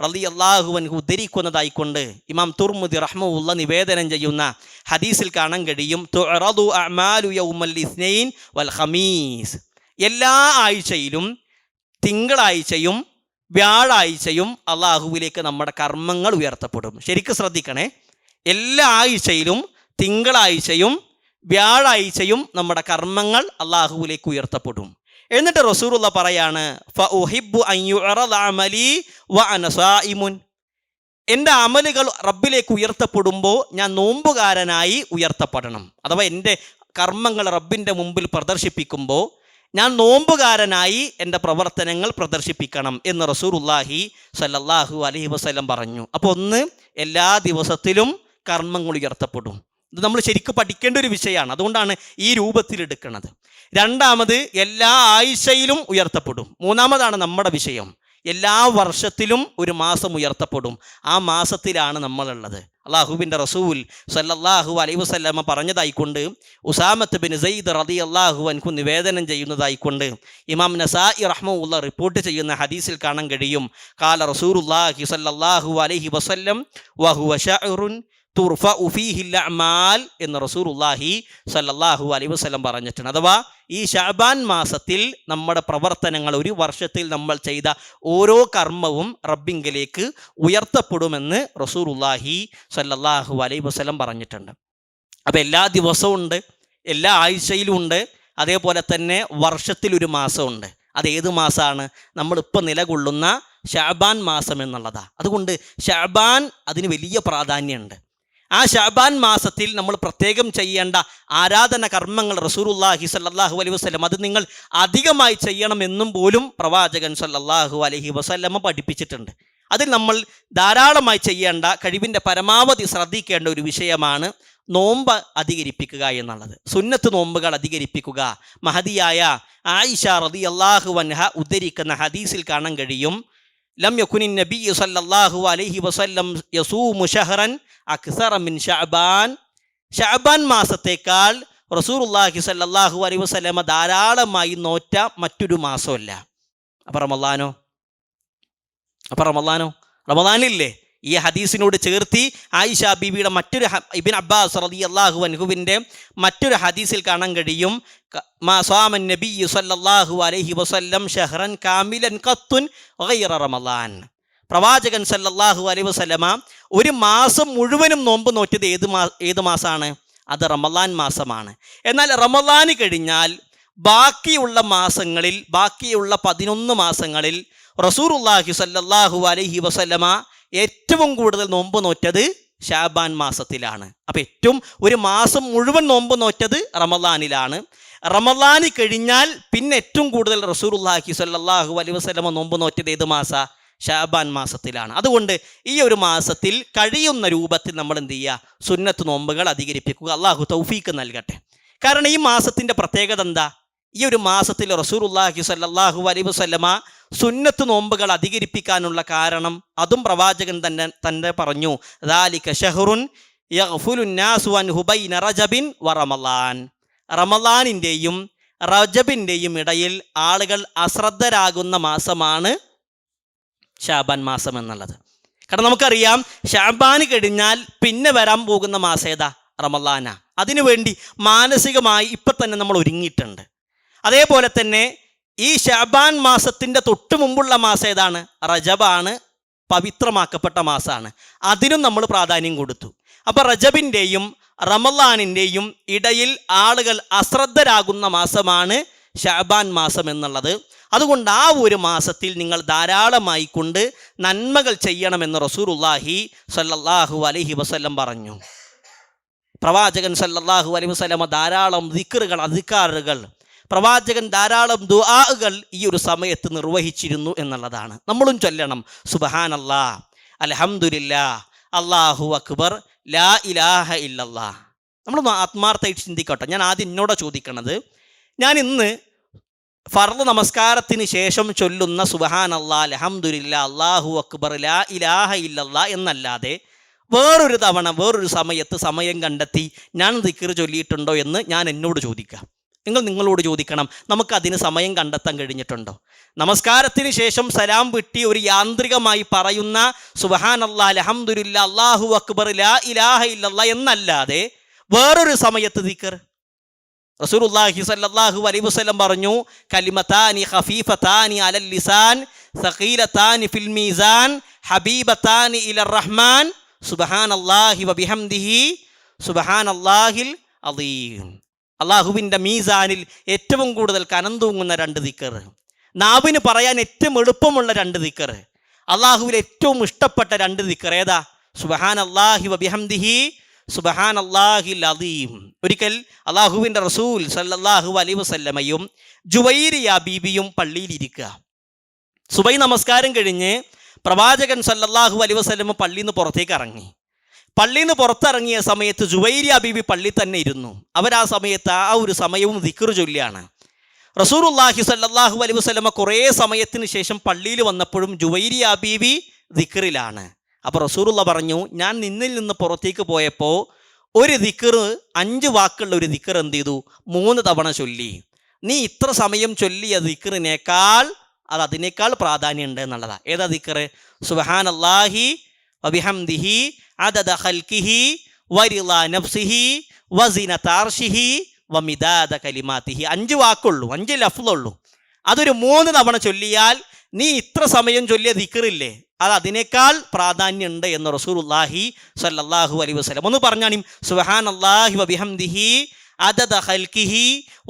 റളിയല്ലാഹു അൻഹു ഉദ്ധരിക്കുന്നതായിക്കൊണ്ട് ഇമാം തുർമുദി റഹ്മഹുല്ലാഹ് നിവേദനം ചെയ്യുന്ന ഹദീസിൽ കാണാൻ കഴിയും, തുഅറദു അഅമാലു യൗമൽ ഇസ്നൈൻ വൽ ഖമീസ്. എല്ലാ ആഴ്ചയിലും, തിങ്കളാഴ്ചയും വ്യാഴാഴ്ചയും അള്ളാഹുവിലേക്ക് നമ്മുടെ കർമ്മങ്ങൾ ഉയർത്തപ്പെടും. ശരിക്കും ശ്രദ്ധിക്കണേ, എല്ലാ ആഴ്ചയിലും, തിങ്കളാഴ്ചയും വ്യാഴാഴ്ചയും നമ്മുടെ കർമ്മങ്ങൾ അള്ളാഹുവിലേക്ക് ഉയർത്തപ്പെടും. എന്നിട്ട് റസൂലുള്ള പറയാണ്, ഫഉഹിബ്ബു അൻ യുഅറദ അമലി വഅന സായിമുൻ. എൻ്റെ അമലുകൾ റബ്ബിലേക്ക് ഉയർത്തപ്പെടുമ്പോൾ ഞാൻ നോമ്പുകാരനായി ഉയർത്തപ്പെടണം. അഥവാ എൻ്റെ കർമ്മങ്ങൾ റബ്ബിൻ്റെ മുമ്പിൽ പ്രദർശിപ്പിക്കുമ്പോൾ ഞാൻ നോമ്പുകാരനായി എൻ്റെ പ്രവർത്തനങ്ങൾ പ്രദർശിപ്പിക്കണം എന്ന് റസൂലുള്ളാഹി സ്വല്ലല്ലാഹു അലൈഹി വസല്ലം പറഞ്ഞു. അപ്പോൾ 1, എല്ലാ ദിവസത്തിലും കർമ്മങ്ങൾ ഉയർത്തപ്പെടും. ഇത് നമ്മൾ ശരിക്കും പഠിക്കേണ്ട ഒരു വിഷയമാണ്. അതുകൊണ്ടാണ് ഈ രൂപത്തിൽ എടുക്കുന്നത്. 2, എല്ലാ ആഴ്ചയിലും ഉയർത്തപ്പെടും. 3 നമ്മുടെ വിഷയം, എല്ലാ വർഷത്തിലും ഒരു മാസം ഉയർത്തപ്പെടും. ആ മാസത്തിലാണ് നമ്മളുള്ളത്. അള്ളാഹുവിൻ്റെ റസൂൽ സല്ലല്ലാഹു അലൈഹി വസല്ലമ പറഞ്ഞതായിക്കൊണ്ട് ഉസാമത്ത് ബിൻ സയ്യിദ് റളിയല്ലാഹു അൻഹു നിവേദനം ചെയ്യുന്നതായിക്കൊണ്ട് ഇമാം നസാഇ റഹ്മഹുല്ലാഹ് റിപ്പോർട്ട് ചെയ്യുന്ന ഹദീസിൽ കാണാൻ കഴിയും, ഖാല റസൂലുള്ളാഹി സല്ലല്ലാഹു അലൈഹി വസല്ലം വഹുവ ശഅറുൻ തുർഫഉ ഫീഹിൽ അഅമാൽ എന്ന് റസൂലുള്ളാഹി സല്ലല്ലാഹു അലൈഹി വസല്ലം പറഞ്ഞിട്ടുണ്ട്. അഥവാ ഈ ശഅബാൻ മാസത്തിൽ നമ്മുടെ പ്രവർത്തനങ്ങൾ, ഒരു വർഷത്തിൽ നമ്മൾ ചെയ്ത ഓരോ കർമ്മവും റബ്ബിങ്കിലേക്ക് ഉയർത്തപ്പെടുമെന്ന് റസൂലുള്ളാഹി സല്ലല്ലാഹു അലൈഹി വസല്ലം പറഞ്ഞിട്ടുണ്ട്. അപ്പോൾ എല്ലാ ദിവസവും ഉണ്ട്, എല്ലാ ആഴ്ചയിലും ഉണ്ട്, അതേപോലെ തന്നെ വർഷത്തിലൊരു മാസമുണ്ട്. അതേത് മാസമാണ്? നമ്മളിപ്പോൾ നിലകൊള്ളുന്ന ശഅബാൻ മാസം എന്നുള്ളതാണ്. അതുകൊണ്ട് ശഅബാൻ അതിന് വലിയ പ്രാധാന്യമുണ്ട്. ആ ശഅബാൻ മാസത്തിൽ നമ്മൾ പ്രത്യേകം ചെയ്യേണ്ട ആരാധന കർമ്മങ്ങൾ റസൂലുള്ളാഹി സ്വല്ലല്ലാഹു അലൈഹി വസല്ലം അത് നിങ്ങൾ അധികമായി ചെയ്യണമെന്നും പോലും പ്രവാചകൻ സ്വല്ലല്ലാഹു അലൈഹി വസല്ലം പഠിപ്പിച്ചിട്ടുണ്ട്. അതിൽ നമ്മൾ ധാരാളമായി ചെയ്യേണ്ട, കഴിവിൻ്റെ പരമാവധി ശ്രദ്ധിക്കേണ്ട ഒരു വിഷയമാണ് നോമ്പ് അധികരിപ്പിക്കുക എന്നുള്ളത്. സുന്നത്ത് നോമ്പുകൾ അധികരിപ്പിക്കുക. മഹദിയായ ആയിഷ റളിയല്ലാഹു അൻഹ ഉദ്ധരിക്കുന്ന ഹദീസിൽ കാണാൻ കഴിയും, ലം യകുനിൻ നബിയ്യു സല്ലല്ലാഹു അലൈഹി വസല്ലം യസൂമു ശഹ്റൻ അക്സറ മിൻ ശഅബാൻ. ശഅബാൻ മാസത്തേക്കാൾ റസൂലുള്ളാഹി സല്ലല്ലാഹു അലൈഹി വസല്ലമ ധാരാളമായി നോറ്റ മറ്റൊരു മാസമല്ല. അപ്പോൾ റമളാനോ റമളാനില്ലേ? ഈ ഹദീസിനോട് ചേർത്തി ആയിഷ ബീബിയുടെ മറ്റൊരു ഇബ്നു അബ്ബാസ് റളിയല്ലാഹു അൻഹുവിൻ്റെ മറ്റൊരു ഹദീസിൽ കാണാൻ കഴിയും, മാ സാമൻ നബിയ്യു സല്ലല്ലാഹു അലൈഹി വസല്ലം ശഹ്റൻ കാമിലൻ ഖത്തുൻ ഗൈറ റമളാൻ. പ്രവാചകൻ സല്ലല്ലാഹു അലൈഹി വസല്ലമ ഒരു മാസം മുഴുവനും നോമ്പ് നോറ്റത് ഏത് മാസമാണ്? അത് റമളാൻ മാസമാണ്. എന്നാൽ റമളാന് കഴിഞ്ഞാൽ ബാക്കിയുള്ള മാസങ്ങളിൽ, ബാക്കിയുള്ള 11 മാസങ്ങളിൽ റസൂലുള്ളാഹി സല്ലല്ലാഹു അലൈഹി വസല്ലമ ഏറ്റവും കൂടുതൽ നോമ്പ് നോറ്റത് ശഅബാൻ മാസത്തിലാണ്. അപ്പം ഏറ്റവും ഒരു മാസം മുഴുവൻ നോമ്പ് നോറ്റത് റമളാനിലാണ്. റമളാന് കഴിഞ്ഞാൽ പിന്നെ ഏറ്റവും കൂടുതൽ റസൂലുള്ളാഹി സ്വല്ലല്ലാഹു അലൈഹി വസല്ലമ നോമ്പ് നോറ്റത് ഏത് മാസ? ശഅബാൻ മാസത്തിലാണ്. അതുകൊണ്ട് ഈ ഒരു മാസത്തിൽ കഴിയുന്ന രൂപത്തിൽ നമ്മൾ എന്ത് ചെയ്യുക? സുന്നത്ത് നോമ്പുകൾ അധികരിപ്പിക്കുക. അള്ളാഹു തൗഫീക്ക് നൽകട്ടെ. കാരണം ഈ മാസത്തിൻ്റെ പ്രത്യേകത എന്താ? ഈ ഒരു മാസത്തിൽ റസൂലുള്ളാഹി സ്വല്ലല്ലാഹു അലൈഹി വസല്ലമ സുന്നത്ത് നോമ്പുകൾ അധികരിപ്പിക്കാനുള്ള കാരണം അതും പ്രവാചകൻ തന്നെ പറഞ്ഞു. ദാലിക ശഹ്റുൻ യഗ്ഫുലുൻ നാസു അൻഹു ബൈന റജബിൻ വ റമളാൻ. റമളാനിൻ്റെയും റജബിൻ്റെയും ഇടയിൽ ആളുകൾ അശ്രദ്ധരാകുന്ന മാസമാണ് ശഅബാൻ മാസം എന്നുള്ളത്. കാരണം നമുക്കറിയാം, ശഅബാൻ കഴിഞ്ഞാൽ പിന്നെ വരാൻ പോകുന്ന മാസം ഏതാ? റമളാന. അതിനുവേണ്ടി മാനസികമായി ഇപ്പം തന്നെ നമ്മൾ ഒരുങ്ങിയിട്ടുണ്ട്. അതേപോലെ തന്നെ ഈ ശഅബാൻ മാസത്തിൻ്റെ തൊട്ട് മുമ്പുള്ള മാസം ഏതാണ്? റജബാണ്, പവിത്രമാക്കപ്പെട്ട മാസമാണ്. അതിനും നമ്മൾ പ്രാധാന്യം കൊടുത്തു. അപ്പോൾ റജബിൻ്റെയും റമളാനിൻ്റെയും ഇടയിൽ ആളുകൾ അശ്രദ്ധരാകുന്ന മാസമാണ് ശഅബാൻ മാസം എന്നുള്ളത്. അതുകൊണ്ട് ആ ഒരു മാസത്തിൽ നിങ്ങൾ ധാരാളമായി കൊണ്ട് നന്മകൾ ചെയ്യണമെന്ന് റസൂലുള്ളാഹി സ്വല്ലല്ലാഹു അലൈഹി വസല്ലം പറഞ്ഞു. പ്രവാചകൻ സ്വല്ലല്ലാഹു അലൈഹി വസല്ലം ധാരാളം ദിക്റുകൾ, അദ്കാറുകൾ, പ്രവാചകൻ ധാരാളം ദുആകൾ ഈ ഒരു സമയത്ത് നിർവഹിച്ചിരുന്നു എന്നുള്ളതാണ്. നമ്മളും ചൊല്ലണം. സുബ്ഹാനല്ലാഹ്, അൽഹംദുലില്ലാഹ്, അല്ലാഹു അക്ബർ, ലാ ഇലാഹ ഇല്ലല്ലാഹ്. നമ്മളൊന്ന് ആത്മാർത്ഥമായിട്ട് ചിന്തിക്കട്ടെ. ഞാൻ ആദ്യം എന്നോട് ചോദിക്കണത്, ഞാൻ ഇന്ന് ഫർള് നമസ്കാരത്തിന് ശേഷം ചൊല്ലുന്ന സുബ്ഹാനല്ലാഹ്, അൽഹംദുലില്ലാഹ്, അല്ലാഹു അക്ബർ, ലാ ഇലാഹ ഇല്ലല്ലാഹ് എന്നല്ലാതെ വേറൊരു തവണ വേറൊരു സമയത്ത് സമയം കണ്ടെത്തി ഞാൻ ദിക്ർ ചൊല്ലിയിട്ടുണ്ടോ എന്ന് ഞാൻ എന്നോട് ചോദിക്കാം. നിങ്ങളോട് ചോദിക്കണം, നമുക്കതിന് സമയം കണ്ടെത്താൻ കഴിഞ്ഞിട്ടുണ്ടോ? നമസ്കാരത്തിന് ശേഷം സലാം വിട്ടി ഒരു യാന്ത്രികമായി പറയുന്ന സുബ്ഹാനല്ലാഹ്, അൽഹംദുലില്ലാഹ്, അല്ലാഹു അക്ബർ, ലാ ഇലാഹ ഇല്ലല്ലാഹ് എന്നല്ലാതെ വേറൊരു സമയത്ത് ദിക്ർ റസൂലുള്ളാഹി സ്വല്ലല്ലാഹു അലൈഹി വസല്ലം പറഞ്ഞു, കലിമതാനി ഖഫീഫതാനി അലൽ ലിസാൻ സഖീലതാനി ഫിൽ മീസാൻ ഹബീബതാനി ഇലർ റഹ്മാൻ സുബ്ഹാനല്ലാഹി വബിഹംദിഹി സുബ്ഹാനല്ലാഹിൽ അദീം. അള്ളാഹുവിൻ്റെ മീസാനിൽ ഏറ്റവും കൂടുതൽ കനം തൂങ്ങുന്ന 2 ദിക്ർ, നാവിന് പറയാൻ ഏറ്റവും എളുപ്പമുള്ള 2 ദിക്ർ, അള്ളാഹുവിൽ ഏറ്റവും ഇഷ്ടപ്പെട്ട 2 ദിക്ർ ഏതാ? സുബ്ഹാനല്ലാഹി വബിഹംദിഹി സുബ്ഹാനല്ലാഹിൽ അദീം. ഒരിക്കൽ അള്ളാഹുവിൻ്റെ റസൂൽ സല്ലല്ലാഹു അലൈഹി വസല്ലമയും ജുവൈരിയ ബീബിയും പള്ളിയിലിരിക്കുക. സുബൈ നമസ്കാരം കഴിഞ്ഞ് പ്രവാചകൻ സല്ലല്ലാഹു അലൈഹി വസല്ലമ പള്ളിയിൽ നിന്ന് പുറത്തേക്ക് ഇറങ്ങി. പള്ളിയിൽ നിന്ന് പുറത്തിറങ്ങിയ സമയത്ത് ജുവൈരിയ ബീബി പള്ളി തന്നെ ഇരുന്നു. ആ സമയത്ത് ആ ഒരു സമയവും ദിക്ർ ചൊല്ലിയാണ്. റസൂലുള്ളാഹി സ്വല്ലല്ലാഹു അലൈഹി വസല്ലമ കുറേ സമയത്തിന് ശേഷം പള്ളിയിൽ വന്നപ്പോഴും ജുവൈരിയ ബീബി ദിക്റിലാണ്. അപ്പോൾ റസൂലുള്ള പറഞ്ഞു, ഞാൻ നിന്നിൽ നിന്ന് പുറത്തേക്ക് പോയപ്പോൾ ഒരു ദിക്ർ, 5 വാക്കുള്ള ഒരു ദിക്ർ എന്ത് ചെയ്തു? 3 തവണ ചൊല്ലി. നീ ഇത്ര സമയം ചൊല്ലിയ ദിക്റിനേക്കാൾ അതിനേക്കാൾ പ്രാധാന്യം ഉണ്ട് എന്നുള്ളതാണ്. ഏതാ ദിക്ർ? സുബ്ഹാനല്ലാഹി വബിഹംദിഹി അദദ ഖൽഖിഹി വരിളാ നഫ്സിഹി വസിനത അർശിഹി വമിദാദ കലിമാതിഹി. 5 വാക്കുള്ളൂ, 5 ലഫ്ളുള്ളൂ. അതൊരു 3 തവണ ചൊല്ലിയാൽ നീ ഇത്ര സമയം ചൊല്ലിയ ദിക്റില്ലേ, അതിനേക്കാൾ പ്രാധാന്യം ഉണ്ട് എന്ന് റസൂലുള്ളാഹി സ്വല്ലല്ലാഹു അലൈഹി വസല്ലം. ഒന്ന് പറഞ്ഞാണി, സുബ്ഹാനല്ലാഹി വബിഹംദിഹി അദദ ഖൽഖിഹി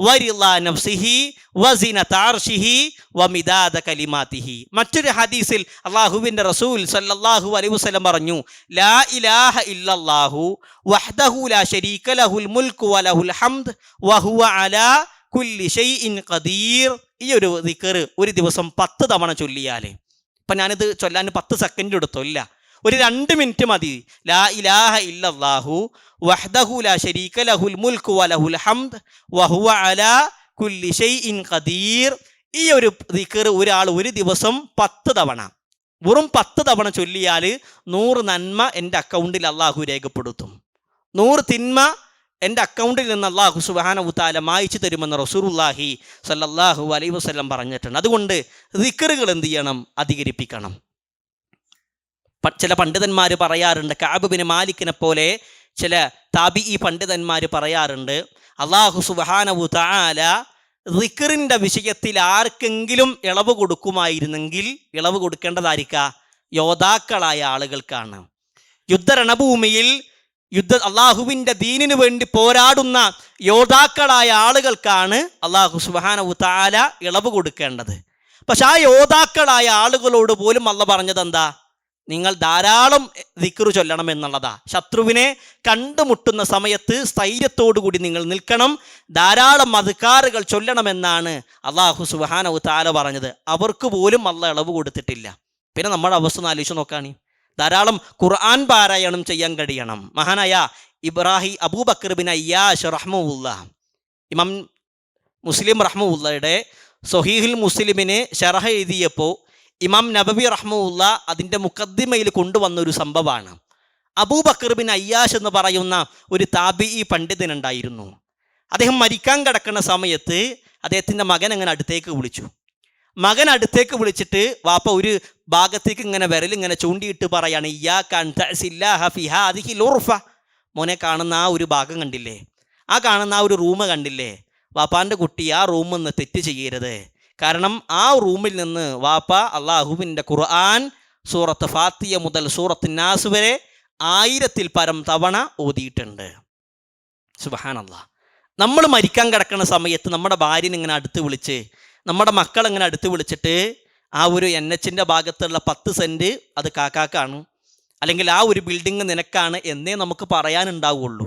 വരിളാ നഫ്സിഹി വസിനത അർശിഹി വമിദാദ കലിമാതിഹി. മറ്റൊരു ഹദീസിൽ അല്ലാഹുവിൻ്റെ റസൂൽ സല്ലല്ലാഹു അലൈഹി വസല്ലം പറഞ്ഞു, ലാ ഇലാഹ ഇല്ലല്ലാഹു വഹ്ദഹു ലാ ശരീക ലഹുൽ മുൽക്കു വലഹുൽ ഹംദ് വഹുവ അലാ കുല്ലി ഷൈഇൻ ഖദീർ. ഈ ഒരു ദിക്ർ ഒരു ദിവസം 10 തവണ ചൊല്ലിയാൽ, ഇപ്പം ഞാനിത് ചൊല്ലാൻ 10 സെക്കൻഡ് എടുത്തില്ല, ഒരു 2 മിനിറ്റ് മതി. ലാ ഇലാഹ ഇല്ലല്ലാഹു വഹ്ദഹു ലാ ശരീക ലഹുൽ മുൽക്കു വലഹുൽ ഹംദ് വഹുവ അലാ കുല്ലി ഷൈഇൻ ഖദീർ. ഈ ഒരു ദിക്ർ ഒരാൾ ഒരു ദിവസം 10 തവണ, വെറും 10 തവണ ചൊല്ലിയാൽ 100 നന്മ എൻ്റെ അക്കൗണ്ടിൽ അള്ളാഹു രേഖപ്പെടുത്തും. 100 തിന്മ എൻ്റെ അക്കൗണ്ടിൽ നിന്ന് അള്ളാഹു സുബ്ഹാനഹു വ തആല മായ്ച്ചു തരുമെന്ന് റസൂലുള്ളാഹി സ്വല്ലല്ലാഹു അലൈഹി വസല്ലം പറഞ്ഞിട്ടുണ്ട്. അതുകൊണ്ട് ദിക്റുകൾ എന്ത് ചെയ്യണം? അധികരിപ്പിക്കണം. ചില പണ്ഡിതന്മാർ പറയാറുണ്ട്, കഅബ് ബിൻ മാലിക്കിനെ പോലെ ചില താബിഈ പണ്ഡിതന്മാർ പറയാറുണ്ട്, അള്ളാഹു സുബ്ഹാനഹു വ തആല ദിക്റിൻ്റെ വിഷയത്തിൽ ആർക്കെങ്കിലും ഇളവ് കൊടുക്കുമായിരുന്നെങ്കിൽ ഇളവ് കൊടുക്കേണ്ടതായിരിക്കുക യോദ്ധാക്കളായ ആളുകൾക്കാണ്. യുദ്ധരണഭൂമിയിൽ അള്ളാഹുവിൻ്റെ ദീനിനു വേണ്ടി പോരാടുന്ന യോദ്ധാക്കളായ ആളുകൾക്കാണ് അള്ളാഹു സുബ്ഹാനഹു തആല ഇളവ് കൊടുക്കേണ്ടത്. പക്ഷെ ആ യോദ്ധാക്കളായ ആളുകളോട് പോലും അള്ളാഹ് പറഞ്ഞത് എന്താ? നിങ്ങൾ ധാരാളം ദിക്ർ ചൊല്ലണം എന്നുള്ളതാ. ശത്രുവിനെ കണ്ടുമുട്ടുന്ന സമയത്ത് സ്ഥൈര്യത്തോടുകൂടി നിങ്ങൾ നിൽക്കണം, ധാരാളം അദ്കാറുകൾ ചൊല്ലണമെന്നാണ് അള്ളാഹു സുബ്ഹാനഹു തആല പറഞ്ഞത്. അവർക്ക് പോലും അള്ളാഹ് ഇളവ് കൊടുത്തിട്ടില്ല. പിന്നെ നമ്മുടെ അവസ്ഥ ഒന്ന് ആലോചിച്ച് നോക്കാണ്. ധാരാളം ഖുർആൻ പാരായണം ചെയ്യാൻ കഴിയണം. മഹാനായ അബൂബക്കർ ബിൻ അയ്യാഷ് റഹ്മഹുല്ലാഹ്, ഇമാം മുസ്ലിം റഹ്മഹുല്ലയുടെ സ്വഹീഹുൽ മുസ്ലിമിന് ശറഹ് എഴുതിയപ്പോൾ ഇമാം നബവി റഹ്മഹുല്ലാഹ് അതിൻ്റെ മുഖദ്ദിമയിൽ കൊണ്ടുവന്നൊരു സംഭവമാണ്. അബൂബക്കർ ബിൻ അയ്യാഷ് എന്ന് പറയുന്ന ഒരു താബിഈ പണ്ഡിതനുണ്ടായിരുന്നു. അദ്ദേഹം മരിക്കാൻ കിടക്കുന്ന സമയത്ത് അദ്ദേഹത്തിൻ്റെ മകൻ അങ്ങനെ അടുത്തേക്ക് വിളിച്ചു. മകൻ അടുത്തേക്ക് വിളിച്ചിട്ട് വാപ്പ ഒരു ഭാഗത്തേക്ക് ഇങ്ങനെ വിരലിങ്ങനെ ചൂണ്ടിയിട്ട് പറയാണ്, മോനെ കാണുന്ന ആ ഒരു ഭാഗം കണ്ടില്ലേ, ആ കാണുന്ന ആ ഒരു റൂം കണ്ടില്ലേ, വാപ്പാൻ്റെ കുട്ടി ആ റൂമിൽ നിന്ന് തെറ്റ് ചെയ്യരുത്. കാരണം ആ റൂമിൽ നിന്ന് വാപ്പ അള്ളാഹുവിൻ്റെ ഖുർആൻ സൂറത്ത് ഫാത്തിഹ മുതൽ സൂറത്ത് നാസ് വരെ 1000-ൽ പരം തവണ ഓതിയിട്ടുണ്ട്. സുബ്ഹാനല്ലാഹ്. നമ്മൾ മരിക്കാൻ കിടക്കുന്ന സമയത്ത് നമ്മുടെ ഭാര്യനെ ഇങ്ങനെ അടുത്ത് വിളിച്ച്, നമ്മുടെ മക്കളെങ്ങനെ അടുത്ത് വിളിച്ചിട്ട് ആ ഒരു NH-ൻ്റെ ഭാഗത്തുള്ള 10 സെൻറ്റ് അത് കാക്കാക്കാണ്, അല്ലെങ്കിൽ ആ ഒരു ബിൽഡിങ് നിനക്കാണ് എന്നേ നമുക്ക് പറയാനുണ്ടാവുള്ളൂ.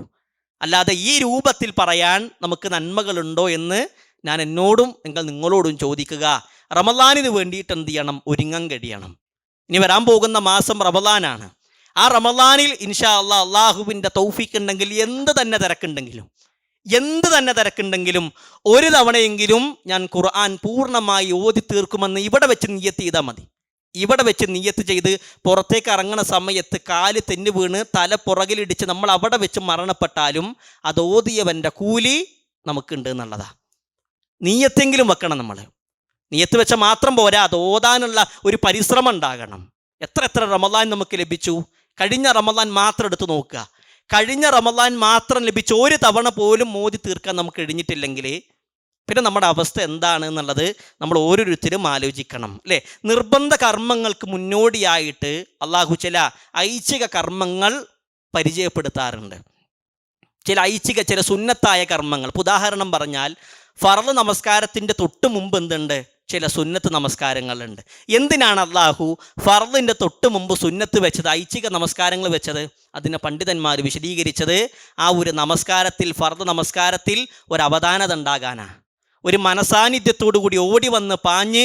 അല്ലാതെ ഈ രൂപത്തിൽ പറയാൻ നമുക്ക് നന്മകളുണ്ടോ എന്ന് ഞാൻ എന്നോടും നിങ്ങളോടും ചോദിക്കുക. റമളാനിന് വേണ്ടിയിട്ട് എന്ത് ചെയ്യണം? ഒരുങ്ങാൻ കഴിയണം. ഇനി വരാൻ പോകുന്ന മാസം റമളാനാണ്. ആ റമളാനിൽ ഇൻഷാ അല്ലാഹ് അള്ളാഹുവിൻ്റെ തൗഫീഖ് ഉണ്ടെങ്കിൽ എന്ത് തന്നെ തിരക്കുണ്ടെങ്കിലും ഒരു തവണയെങ്കിലും ഞാൻ ഖുർആൻ പൂർണ്ണമായി ഓതി തീർക്കുമെന്ന് ഇവിടെ വെച്ച് നിയ്യത്ത് ചെയ്താൽ മതി. ഇവിടെ വെച്ച് നിയ്യത്ത് ചെയ്ത് പുറത്തേക്ക് ഇറങ്ങുന്ന സമയത്ത് കാല് തെന്നു വീണ് തല പുറകിലിടിച്ച് നമ്മൾ അവിടെ വെച്ച് മരണപ്പെട്ടാലും അത് ഓതിയവൻ്റെ കൂലി നമുക്കുണ്ട് എന്നുള്ളതാ. നിയ്യത്തെങ്കിലും വെക്കണം. നമ്മൾ നിയ്യത്ത് വെച്ചാൽ മാത്രം പോരാ, അത് ഓതാനുള്ള ഒരു പരിശ്രമം ഉണ്ടാകണം. എത്ര റമളാൻ നമുക്ക് ലഭിച്ചു? കഴിഞ്ഞ റമളാൻ മാത്രം എടുത്ത് നോക്കുക. കഴിഞ്ഞ റമളാൻ മാത്രം ലഭിച്ച ഒരു തവണ പോലും ഓതി തീർക്കാൻ നമുക്ക് കഴിഞ്ഞിട്ടില്ലെങ്കിൽ പിന്നെ നമ്മുടെ അവസ്ഥ എന്താണ് എന്നുള്ളത് നമ്മൾ ഓരോരുത്തരും ആലോചിക്കണം, അല്ലേ? നിർബന്ധ കർമ്മങ്ങൾക്ക് മുന്നോടിയായിട്ട് അള്ളാഹു ചില ഐച്ഛിക കർമ്മങ്ങൾ പരിചയപ്പെടുത്താറുണ്ട്. ചില സുന്നത്തായ കർമ്മങ്ങൾ. ഉദാഹരണം പറഞ്ഞാൽ ഫർള് നമസ്കാരത്തിൻ്റെ തൊട്ട് മുമ്പ് എന്തുണ്ട്? ചില സുന്നത്ത് നമസ്കാരങ്ങളുണ്ട്. എന്തിനാണ് അള്ളാഹു ഫർളിൻ്റെ തൊട്ട് മുമ്പ് സുന്നത്ത് വെച്ചത്, ഐച്ഛിക നമസ്കാരങ്ങൾ വെച്ചത്? അതിനെ പണ്ഡിതന്മാർ വിശദീകരിച്ചത് ആ ഒരു നമസ്കാരത്തിൽ, ഫർള് നമസ്കാരത്തിൽ ഒരു അവധാനത ഉണ്ടാകാനാ. ഒരു മനസാന്നിധ്യത്തോടു കൂടി ഓടി വന്ന് പാഞ്ഞ്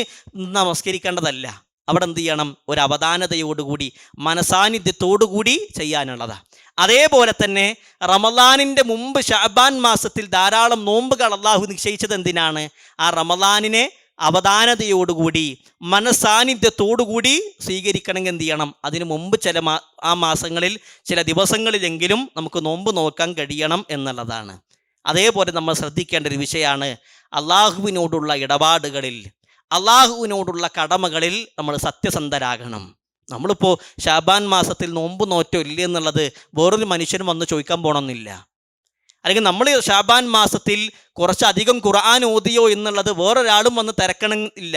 നമസ്കരിക്കേണ്ടതല്ല. അവിടെ എന്ത് ചെയ്യണം? ഒരു അവധാനതയോടുകൂടി മനസാന്നിധ്യത്തോടുകൂടി ചെയ്യാനുള്ളതാണ്. അതേപോലെ തന്നെ റമളാനിൻ്റെ മുമ്പ് ശഅബാൻ മാസത്തിൽ ധാരാളം നോമ്പുകൾ അള്ളാഹു നിശ്ചയിച്ചത് എന്തിനാണ്? ആ റമളാനിനെ അവധാനതയോടുകൂടി മനസാന്നിധ്യത്തോടുകൂടി സ്വീകരിക്കണമെങ്കിൽ എന്ത് ചെയ്യണം? അതിനു മുമ്പ് ആ മാസങ്ങളിൽ ചില ദിവസങ്ങളിലെങ്കിലും നമുക്ക് നോമ്പ് നോക്കാൻ കഴിയണം എന്നുള്ളതാണ്. അതേപോലെ നമ്മൾ ശ്രദ്ധിക്കേണ്ട ഒരു വിഷയമാണ് അള്ളാഹുവിനോടുള്ള ഇടപാടുകളിൽ, അള്ളാഹുവിനോടുള്ള കടമകളിൽ നമ്മൾ സത്യസന്ധരാകണം. നമ്മളിപ്പോൾ ശഅബാൻ മാസത്തിൽ നോമ്പ് നോറ്റോ ഇല്ലേ എന്നുള്ളത് വേറൊരു മനുഷ്യനും വന്ന് ചോദിക്കാൻ പോകണമെന്നില്ല. അല്ലെങ്കിൽ നമ്മൾ ശഅബാൻ മാസത്തിൽ കുറച്ചധികം ഖുർആൻ ഓതിയോ എന്നുള്ളത് വേറൊരാളും വന്ന് തിരക്കണമെന്നില്ല.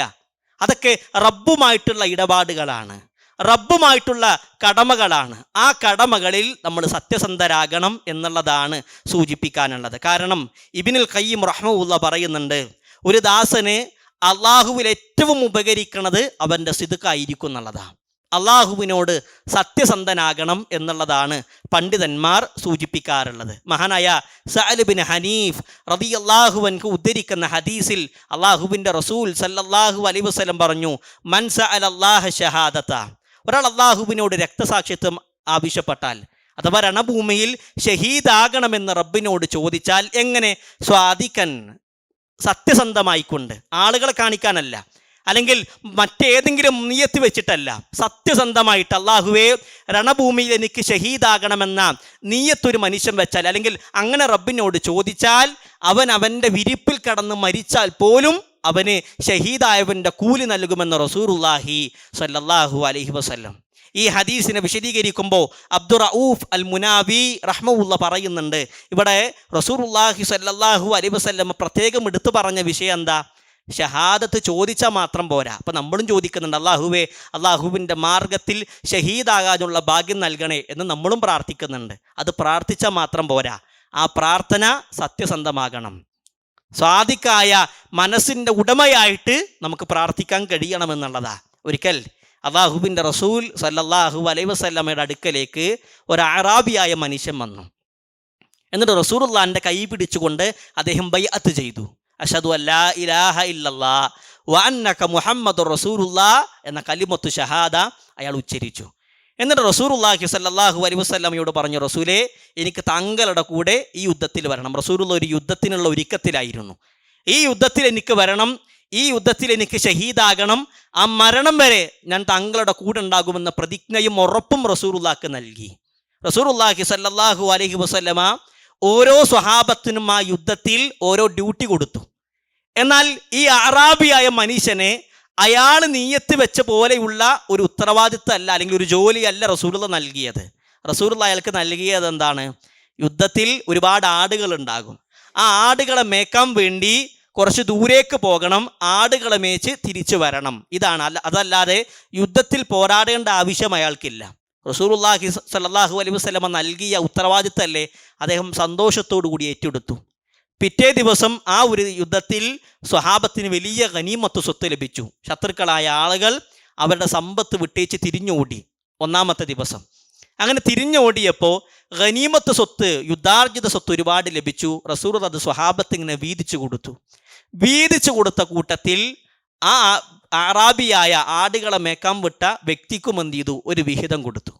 അതൊക്കെ റബ്ബുമായിട്ടുള്ള ഇടപാടുകളാണ്, റബ്ബുമായിട്ടുള്ള കടമകളാണ്. ആ കടമകളിൽ നമ്മൾ സത്യസന്ധരാകണം എന്നുള്ളതാണ് സൂചിപ്പിക്കാനുള്ളത്. കാരണം ഇബ്നുൽ ഖയ്യിം റഹ്മഹുല്ലാഹ് പറയുന്നുണ്ട്, ഒരു ദാസന് അള്ളാഹുവിൽ ഏറ്റവും ഉപകരിക്കുന്നത് അവൻ്റെ സിദ്ഖായിരിക്കും എന്നുള്ളതാണ്. അള്ളാഹുവിനോട് സത്യസന്ധനാകണം എന്നുള്ളതാണ് പണ്ഡിതന്മാർ സൂചിപ്പിക്കാറുള്ളത്. മഹാനായ സഅല് ബിൻ ഹനീഫ് റളിയല്ലാഹു അൻഹു ഉദ്ധരിക്കുന്ന ഹദീസിൽ അള്ളാഹുവിൻ്റെ റസൂൽ സല്ലല്ലാഹു അലൈഹി വസല്ലം പറഞ്ഞു, മൻ സഅലല്ലാഹ ഷഹാദത, ഒരാൾ അള്ളാഹുവിനോട് രക്തസാക്ഷിത്വം ആവശ്യപ്പെട്ടാൽ അഥവാ രണഭൂമിയിൽ ഷഹീദാകണമെന്ന് റബ്ബിനോട് ചോദിച്ചാൽ, എങ്ങനെ? സ്വാദിക്കൻ, സത്യസന്ധമായിക്കൊണ്ട്, ആളുകളെ കാണിക്കാനല്ല, അല്ലെങ്കിൽ മറ്റേതെങ്കിലും നിയത്ത് വെച്ചിട്ടല്ല, സത്യസന്ധമായിട്ട് അള്ളാഹുവേ രണഭൂമിയിൽ എനിക്ക് ഷഹീദാകണമെന്ന നിയത്തൊരു മനുഷ്യൻ വെച്ചാൽ, അല്ലെങ്കിൽ അങ്ങനെ റബ്ബിനോട് ചോദിച്ചാൽ, അവൻ്റെ വിരിപ്പിൽ കടന്ന് മരിച്ചാൽ പോലും അവന് ഷഹീദായവൻ്റെ കൂലി നൽകുമെന്ന് റസൂലുള്ളാഹി സ്വല്ലല്ലാഹു അലൈഹി വസല്ലം. ഈ ഹദീസിനെ വിശദീകരിക്കുമ്പോൾ അബ്ദുറഊഫ് അൽ മുനാവി റഹ്മഹുല്ലാഹ് പറയുന്നുണ്ട്, ഇവിടെ റസൂലുള്ളാഹി സ്വല്ലല്ലാഹു അലൈഹി വസല്ലം പ്രത്യേകം എടുത്തു പറഞ്ഞ വിഷയം എന്താ? ഷഹാദത്ത് ചോദിച്ചാൽ മാത്രം പോരാ. അപ്പം നമ്മളും ചോദിക്കുന്നുണ്ട്, അള്ളാഹുവേ, അള്ളാഹുവിൻ്റെ മാർഗത്തിൽ ഷഹീദാകാനുള്ള ഭാഗ്യം നൽകണേ എന്ന് നമ്മളും പ്രാർത്ഥിക്കുന്നുണ്ട്. അത് പ്രാർത്ഥിച്ചാൽ മാത്രം പോരാ, ആ പ്രാർത്ഥന സത്യസന്ധമാകണം. സ്വാദിക്കായ മനസ്സിൻ്റെ ഉടമയായിട്ട് നമുക്ക് പ്രാർത്ഥിക്കാൻ കഴിയണമെന്നുള്ളതാ. ഒരിക്കൽ അള്ളാഹുവിൻ്റെ റസൂൽ സല്ലല്ലാഹു അലൈഹി വസല്ലമയുടെ അടുക്കലേക്ക് ഒരു അറാബിയായ മനുഷ്യൻ വന്നു. എന്നിട്ട് റസൂലുള്ളാഹിൻ്റെ കൈ പിടിച്ചുകൊണ്ട് അദ്ദേഹം ബൈഅത്ത് ചെയ്തു. അഷ്ഹദു അല്ലാ ഇലാഹ ഇല്ലല്ലാ വ അന്നക മുഹമ്മദുർ റസൂലുള്ളാഹ് എന്ന കലിമത്തു ഷഹാദ അയാൾ ഉച്ചരിച്ചു. എന്നിട്ട് റസൂലുള്ളാഹി സ്വല്ലല്ലാഹു അലൈഹി വസല്ലമയോട് പറഞ്ഞു, റസൂലേ, എനിക്ക് താങ്കളുടെ കൂടെ ഈ യുദ്ധത്തിൽ വരണം. റസൂലുള്ള ഒരു യുദ്ധത്തിനുള്ള ഒരുക്കത്തിലായിരുന്നു. ഈ യുദ്ധത്തിൽ എനിക്ക് വരണം, ഈ യുദ്ധത്തിൽ എനിക്ക് ഷഹീദാകണം, ആ മരണം വരെ ഞാൻ താങ്കളുടെ കൂടെ ഉണ്ടാകുമെന്ന പ്രതിജ്ഞയും ഉറപ്പും റസൂലുള്ളാഹിക്ക് നൽകി. റസൂലുള്ളാഹി സ്വല്ലല്ലാഹു അലൈഹി വസല്ലമ ഓരോ സ്വഹാബത്തിനും ആ യുദ്ധത്തിൽ ഓരോ ഡ്യൂട്ടി കൊടുത്തു. എന്നാൽ ഈ അറാബിയായ മനുഷ്യനെ അയാൾ നീയത്ത് വെച്ച പോലെയുള്ള ഒരു ഉത്തരവാദിത്തമല്ല, അല്ലെങ്കിൽ ഒരു ജോലിയല്ല റസൂലുള്ള നൽകിയത്. റസൂലുള്ള അയാൾക്ക് നൽകിയത് എന്താണ്? യുദ്ധത്തിൽ ഒരുപാട് ആടുകൾ ഉണ്ടാകും, ആ ആടുകളെ മേക്കാൻ വേണ്ടി കുറച്ച് ദൂരേക്ക് പോകണം, ആടുകളെ മേച്ച് തിരിച്ചു വരണം. ഇതാണ്. അതല്ലാതെ യുദ്ധത്തിൽ പോരാടേണ്ട ആവശ്യം അയാൾക്കില്ല. റസൂലുള്ളാഹി സ്വല്ലല്ലാഹു അലൈഹി വസല്ലമ നൽകിയ ഉത്തരവാദിത്തമല്ലേ, അദ്ദേഹം സന്തോഷത്തോടു കൂടി ഏറ്റെടുത്തു. പിറ്റേ ദിവസം ആ ഒരു യുദ്ധത്തിൽ സ്വഹാബത്തിന് വലിയ ഗനീമത്ത് സ്വത്ത് ലഭിച്ചു. ശത്രുക്കളായ ആളുകൾ അവരുടെ സമ്പത്ത് വിട്ടേച്ച് തിരിഞ്ഞോടി. ഒന്നാമത്തെ ദിവസം അങ്ങനെ തിരിഞ്ഞോടിയപ്പോൾ ഗനീമത്ത് സ്വത്ത്, യുദ്ധാർജിത സ്വത്ത് ഒരുപാട് ലഭിച്ചു. റസൂൽ അത് സ്വഹാബത്ത് ഇങ്ങനെ വീതിച്ചു കൊടുത്തു. വീതിച്ചു കൊടുത്ത കൂട്ടത്തിൽ ആ അറാബിയായ ആടുകളെ മേക്കാൻ വിട്ട വ്യക്തിക്കും എന്ത് ചെയ്തു? ഒരു വിഹിതം കൊടുത്തു.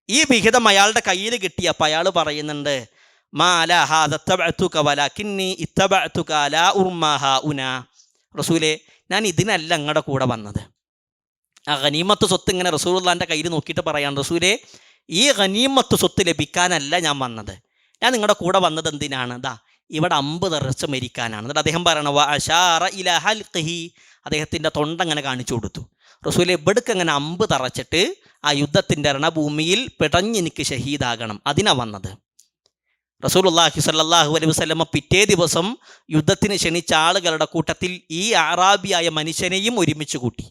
ഈ വിഹിതം അയാളുടെ കയ്യിൽ കിട്ടിയപ്പോൾ അയാൾ പറയുന്നുണ്ട്, റസൂലേ, ഞാൻ ഇതിനല്ല നിങ്ങളുടെ കൂടെ വന്നത്. ആ ഗനീമത്ത് സ്വത്ത് ഇങ്ങനെ റസൂലുള്ളാഹിന്റെ കയ്യിൽ നോക്കിയിട്ട് പറയാൻ, റസൂലേ, ഈ ഗനീമത്ത് സ്വത്ത് ലഭിക്കാനല്ല ഞാൻ വന്നത്, ഞാൻ നിങ്ങളുടെ കൂടെ വന്നത് എന്തിനാണ്? ഇവിടെ അമ്പ് തെറിച്ച് മരിക്കാനാണ്. എന്നിട്ട് അദ്ദേഹം പറയണ വഅശാറ ഇലാ ഹൽഖിഹി, അദ്ദേഹത്തിൻ്റെ തൊണ്ട അങ്ങനെ കാണിച്ചു കൊടുത്തു. റസൂലെ, ഇവിടേക്ക് അങ്ങനെ അമ്പ് തറച്ചിട്ട് ആ യുദ്ധത്തിൻ്റെ രണഭൂമിയിൽ പിടഞ്ഞെനിക്ക് ഷഹീദാകണം, അതിനാ വന്നത്. റസൂലുള്ളാഹി സ്വല്ലല്ലാഹു അലൈഹി വസല്ലമ പിറ്റേ ദിവസം യുദ്ധത്തിന് ക്ഷണിച്ച ആളുകളുടെ കൂട്ടത്തിൽ ഈ അറാബിയായ മനുഷ്യനെയും ഒരുമിച്ച് കൂട്ടി.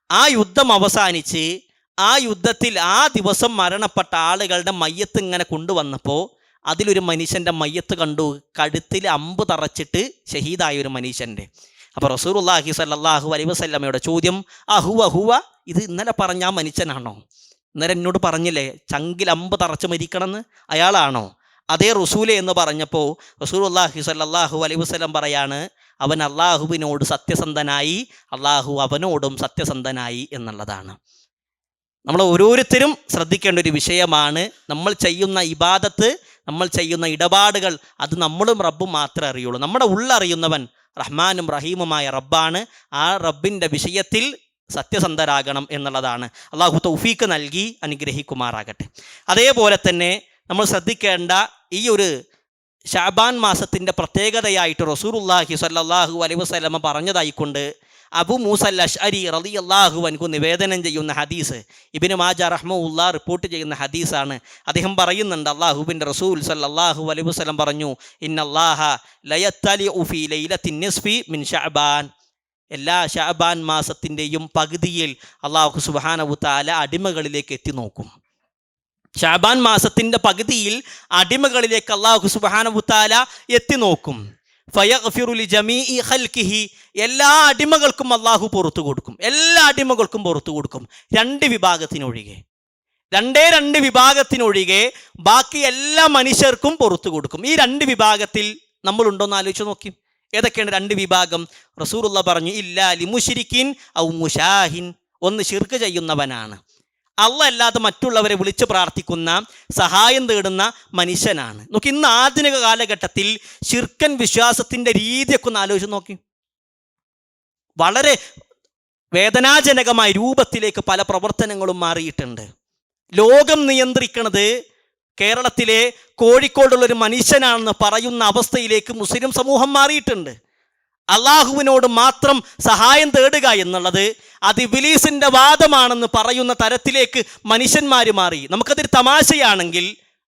ആ യുദ്ധം അവസാനിച്ച് ആ യുദ്ധത്തിൽ ആ ദിവസം മരണപ്പെട്ട ആളുകളുടെ മയ്യത്ത് ഇങ്ങനെ കൊണ്ടുവന്നപ്പോൾ അതിലൊരു മനുഷ്യൻ്റെ മയ്യത്ത് കണ്ടു, കഴുത്തിൽ അമ്പ് തറച്ചിട്ട് ഷഹീദായ ഒരു മനുഷ്യൻ്റെ. അപ്പോൾ റസൂലുള്ളാഹി സ്വല്ലല്ലാഹു അലൈഹി വസല്ലമയുടെ ചോദ്യം, ഹുവ, ഇത് ഇന്നലെ പറഞ്ഞ ആ മനുഷ്യനാണോ? ഇന്നലെ എന്നോട് പറഞ്ഞില്ലേ ചങ്കിൽ അമ്പ് തറച്ച് മരിക്കണമെന്ന്, അയാളാണോ? അതേ റസൂലെ എന്ന് പറഞ്ഞപ്പോൾ റസൂലുള്ളാഹി സ്വല്ലല്ലാഹു അലൈഹി വസല്ലം പറയാണ്, അവൻ അള്ളാഹുവിനോട് സത്യസന്ധനായി, അള്ളാഹു അവനോടും സത്യസന്ധനായി എന്നുള്ളതാണ്. നമ്മൾ ഓരോരുത്തരും ശ്രദ്ധിക്കേണ്ട ഒരു വിഷയമാണ്. നമ്മൾ ചെയ്യുന്ന ഇബാദത്ത്, നമ്മൾ ചെയ്യുന്ന ഇടപാടുകൾ, അത് നമ്മളും റബ്ബും മാത്രമേ അറിയുള്ളൂ. നമ്മുടെ ഉള്ളറിയുന്നവൻ റഹ്മാനും റഹീമുമായ റബ്ബാണ്. ആ റബ്ബിൻ്റെ വിഷയത്തിൽ സത്യസന്ധരാകണം എന്നുള്ളതാണ്. അള്ളാഹു തൗഫീക്ക് നൽകി അനുഗ്രഹിക്കുമാറാകട്ടെ. അതേപോലെ തന്നെ നമ്മൾ ശ്രദ്ധിക്കേണ്ട ഈ ഒരു ശഅബാൻ മാസത്തിൻ്റെ പ്രത്യേകതയായിട്ട് റസൂലുള്ളാഹി സ്വല്ലല്ലാഹു അലൈഹി വസല്ലമ പറഞ്ഞതായിക്കൊണ്ട് അബു മൂസ അശ്അരി റളിയല്ലാഹു അൻഹു നിവേദനം ചെയ്യുന്ന ഹദീസ്, ഇബ്നു മാജ റഹ്മഹുല്ലാഹ് റിപ്പോർട്ട് ചെയ്യുന്ന ഹദീസാണ്. അദ്ദേഹം പറയുന്നുണ്ട്, അല്ലാഹുവിൻ്റെ റസൂൽ സല്ലല്ലാഹു അലൈഹി വസല്ലം പറഞ്ഞു, ഇന്നല്ലാഹ ലയത്തലിഉ ഫീ ലൈലത്തിൻ നിസ്ഫി മിൻ ശഅബാൻ, എല്ലാ ശഅബാൻ മാസത്തിൻ്റെയും പകുതിയിൽ അല്ലാഹു സുബ്ഹാനഹു തആല അടിമകളിലേക്ക് എത്തി നോക്കും. ശഅബാൻ മാസത്തിൻ്റെ പകുതിയിൽ അടിമകളിലേക്ക് അല്ലാഹു സുബ്ഹാനഹു തആല എത്തി നോക്കും. ഫയഗ്ഫിറു ലിജമീഇ ഖൽഖിഹി, എല്ലാ അടിമകൾക്കും അല്ലാഹു പുറത്തു കൊടുക്കും, എല്ലാ അടിമകൾക്കും പുറത്തു കൊടുക്കും. രണ്ട് വിഭാഗത്തിനൊഴികെ ബാക്കി എല്ലാ മനുഷ്യർക്കും പുറത്തു കൊടുക്കും. ഈ രണ്ട് വിഭാഗത്തിൽ നമ്മളുണ്ടോന്ന് ആലോചിച്ച് നോക്കി. ഏതൊക്കെയാണ് രണ്ട് വിഭാഗം? റസൂലുള്ളാഹി പറഞ്ഞു, ഇല്ലാ ലിമുശ്രിക്കിൻ ഔ മുശാഹിൻ, ഒന്ന് ശിർക്ക് ചെയ്യുന്നവനാണ്, അല്ലാഹ് അല്ലാതെ മറ്റുള്ളവരെ വിളിച്ച് പ്രാർത്ഥിക്കുന്ന, സഹായം തേടുന്ന മനുഷ്യനാണ്. നോക്കി, ഇന്ന് ആധുനിക കാലഘട്ടത്തിൽ ശിർക്കൻ വിശ്വാസത്തിൻ്റെ രീതിയൊക്കെ ഒന്ന് ആലോചിച്ച് നോക്കി. വളരെ വേദനാജനകമായ രൂപത്തിലേക്ക് പല പ്രവർത്തനങ്ങളും മാറിയിട്ടുണ്ട്. ലോകം നിയന്ത്രിക്കുന്നത് കേരളത്തിലെ കോഴിക്കോടുള്ളൊരു മനുഷ്യനാണെന്ന് പറയുന്ന അവസ്ഥയിലേക്ക് മുസ്ലിം സമൂഹം മാറിയിട്ടുണ്ട്. അള്ളാഹുവിനോട് മാത്രം സഹായം തേടുക എന്നുള്ളത് അത് ഇബ്ലീസിൻ്റെ വാദമാണെന്ന് പറയുന്ന തരത്തിലേക്ക് മനുഷ്യന്മാർ മാറി. നമുക്കതൊരു തമാശയാണെങ്കിൽ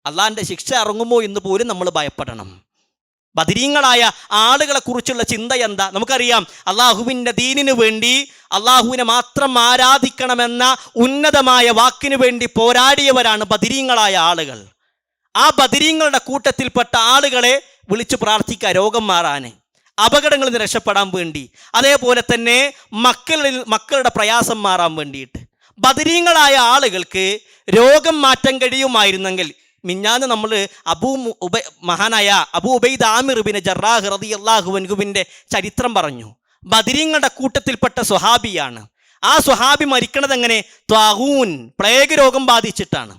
അള്ളാഹിൻ്റെ ശിക്ഷ ഇറങ്ങുമോ എന്ന് പോലും നമ്മൾ ഭയപ്പെടണം. ബദരീങ്ങളായ ആളുകളെ കുറിച്ചുള്ള ചിന്ത എന്താ? നമുക്കറിയാം, അള്ളാഹുവിൻ്റെ ദീനിനു വേണ്ടി അള്ളാഹുവിനെ മാത്രം ആരാധിക്കണമെന്ന ഉന്നതമായ വാക്കിനു വേണ്ടി പോരാടിയവരാണ് ബദരീങ്ങളായ ആളുകൾ. ആ ബദരീങ്ങളുടെ കൂട്ടത്തിൽപ്പെട്ട ആളുകളെ വിളിച്ചു പ്രാർത്ഥിക്കുക രോഗം മാറാൻ, അപകടങ്ങളിൽ നിന്ന് രക്ഷപ്പെടാൻ വേണ്ടി, അതേപോലെ തന്നെ മക്കളുടെ പ്രയാസം മാറാൻ വേണ്ടിയിട്ട്. ബദരീങ്ങളായ ആളുകൾക്ക് രോഗം മാറ്റാൻ കഴിയുമായിരുന്നെങ്കിൽ, മിഞ്ഞാന്ന് നമ്മൾ മഹാനായ അബൂ ഉബൈദ ആമിർ ഇബ്നു ജറാഹ് റളിയല്ലാഹു അൻഹുവിൻ്റെ ചരിത്രം പറഞ്ഞു. ബദരീങ്ങളുടെ കൂട്ടത്തിൽപ്പെട്ട സ്വഹാബിയാണ്. ആ സ്വഹാബി മരിക്കണത് എങ്ങനെ? ത്വാഗൂൻ, പ്ലേഗ് രോഗം ബാധിച്ചിട്ടാണ്.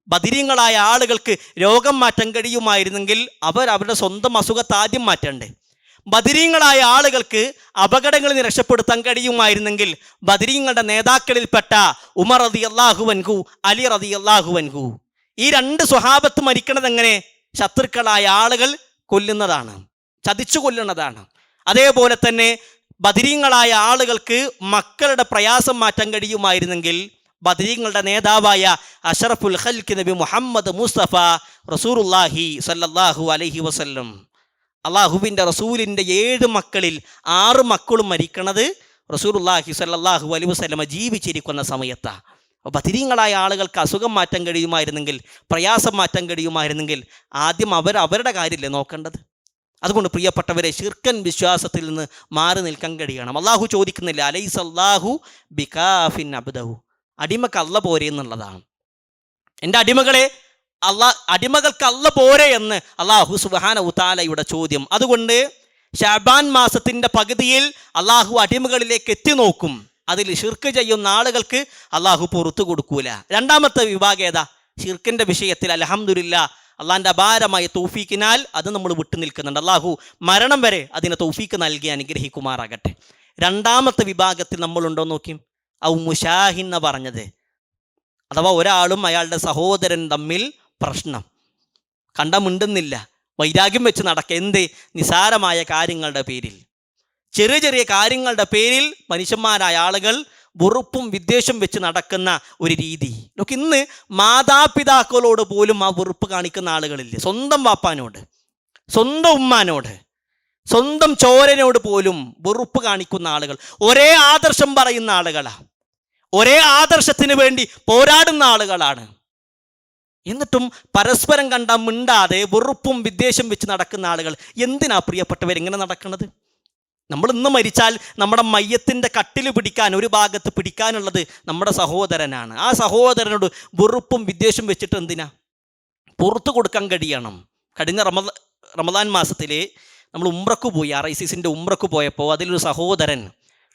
ബദരീങ്ങളായ ആളുകൾക്ക് രോഗം മാറ്റാൻ കഴിയുമായിരുന്നെങ്കിൽ അവരുടെ സ്വന്തം അസുഖത്തെ ആദ്യം മാറ്റണ്ടേ? ബദരീങ്ങളായ ആളുകൾക്ക് അപകടങ്ങളിൽ നിന്ന് രക്ഷപ്പെടുത്താൻ കഴിയുമായിരുന്നെങ്കിൽ ബദരീങ്ങളുടെ നേതാക്കളിൽപ്പെട്ട ഉമർ റളിയല്ലാഹു അൻഹു, അലി റളിയല്ലാഹു അൻഹു, ഈ രണ്ട് സ്വഹാബത്ത് മരിക്കണത് എങ്ങനെ? ശത്രുക്കളായ ആളുകൾ കൊല്ലുന്നതാണ്, ചതിച്ചു കൊല്ലുന്നതാണ്. അതേപോലെ തന്നെ ബദരീങ്ങളായ ആളുകൾക്ക് മക്കളുടെ പ്രയാസം മാറ്റാൻ കഴിയുമായിരുന്നെങ്കിൽ ബദരീങ്ങളുടെ നേതാവായ അഷ്റഫുൽ ഖൽഖ് നബി മുഹമ്മദ് മുസ്തഫ റസൂലുള്ളാഹി സ്വല്ലല്ലാഹു അലൈഹി വസല്ലം, അള്ളാഹുവിൻ്റെ റസൂലിൻ്റെ 7 മക്കളിൽ 6 മക്കളും മരിക്കണത് റസൂലുള്ളാഹി സ്വല്ലല്ലാഹു അലൈഹി വസല്ലമ ജീവിച്ചിരിക്കുന്ന സമയത്താണ്. ബദരീങ്ങളായ ആളുകൾക്ക് അസുഖം മാറ്റാൻ കഴിയുമായിരുന്നെങ്കിൽ, പ്രയാസം മാറ്റാൻ കഴിയുമായിരുന്നെങ്കിൽ ആദ്യം അവരുടെ കാര്യമില്ലേ നോക്കേണ്ടത്? അതുകൊണ്ട് പ്രിയപ്പെട്ടവരെ, ശിർക്കൻ വിശ്വാസത്തിൽ നിന്ന് മാറി നിൽക്കാൻ കഴിയണം. അള്ളാഹു ചോദിക്കുന്നില്ല അലൈസല്ലാഹു ബികാഫിൻ അബ്ദഹു, അടിമക്ക് അല്ല പോരെ എന്നുള്ളതാണ്. എൻ്റെ അടിമകൾക്ക് അല്ല പോരെ എന്ന് അള്ളാഹു സുബ്ഹാനഹു തആലയുടെ ചോദ്യം. അതുകൊണ്ട് ശഅബാൻ മാസത്തിൻ്റെ പകുതിയിൽ അള്ളാഹു അടിമകളിലേക്ക് എത്തി നോക്കും. അതിൽ ഷിർക്ക് ചെയ്യുന്ന ആളുകൾക്ക് അള്ളാഹു പുറത്തു കൊടുക്കൂല. രണ്ടാമത്തെ വിഭാഗം ഏതാ? ഷിർക്കിൻ്റെ വിഷയത്തിൽ അൽഹംദുലില്ലാഹ് അള്ളാഹിൻ്റെ അപാരമായ തൗഫീക്കിനാൽ അത് നമ്മൾ വിട്ടു നിൽക്കുന്നുണ്ട്. അള്ളാഹു മരണം വരെ അതിനെ തൗഫീക്ക് നൽകി അനുഗ്രഹിക്കുമാറാകട്ടെ. രണ്ടാമത്തെ വിഭാഗത്തിൽ നമ്മളുണ്ടോ നോക്കി, ഔ മുഷാഹിൻ എന്ന് പറഞ്ഞത്, അഥവാ ഒരാളും അയാളുടെ സഹോദരൻ തമ്മിൽ പ്രശ്നം, കണ്ട മിണ്ടുന്നില്ല, വൈരാഗ്യം വെച്ച് നടക്കുക. എന്ത്? നിസാരമായ കാര്യങ്ങളുടെ പേരിൽ, ചെറിയ ചെറിയ കാര്യങ്ങളുടെ പേരിൽ മനുഷ്യന്മാരായ ആളുകൾ വെറുപ്പും വിദ്വേഷം വെച്ച് നടക്കുന്ന ഒരു രീതി. നോക്ക്, ഇന്ന് മാതാപിതാക്കളോട് പോലും ആ വെറുപ്പ് കാണിക്കുന്ന ആളുകളില്ലേ? സ്വന്തം വാപ്പാനോട്, സ്വന്തം ഉമ്മാനോട്, സ്വന്തം ചോരനോട് പോലും വെറുപ്പ് കാണിക്കുന്ന ആളുകൾ, ഒരേ ആദർശം പറയുന്ന ആളുകളാണ്, ഒരേ ആദർശത്തിന് വേണ്ടി പോരാടുന്ന ആളുകളാണ്. എന്നിട്ടും പരസ്പരം കണ്ട മിണ്ടാതെ വെറുപ്പും വിദ്വേഷം വെച്ച് നടക്കുന്ന ആളുകൾ. എന്തിനാ പ്രിയപ്പെട്ടവർ ഇങ്ങനെ നടക്കുന്നത്? നമ്മൾ ഇന്ന് മരിച്ചാൽ നമ്മുടെ മയ്യത്തിൻ്റെ കട്ടിൽ പിടിക്കാൻ, ഒരു ഭാഗത്ത് പിടിക്കാനുള്ളത് നമ്മുടെ സഹോദരനാണ്. ആ സഹോദരനോട് വെറുപ്പും വിദ്വേഷം വെച്ചിട്ട് എന്തിനാ? പുറത്തു കൊടുക്കാൻ കഴിയണം. കഴിഞ്ഞ റമദാൻ മാസത്തിൽ നമ്മൾ ഉംറക്ക് പോയി, RICCൻ്റെ ഉംറക്ക് പോയപ്പോൾ അതിലൊരു സഹോദരൻ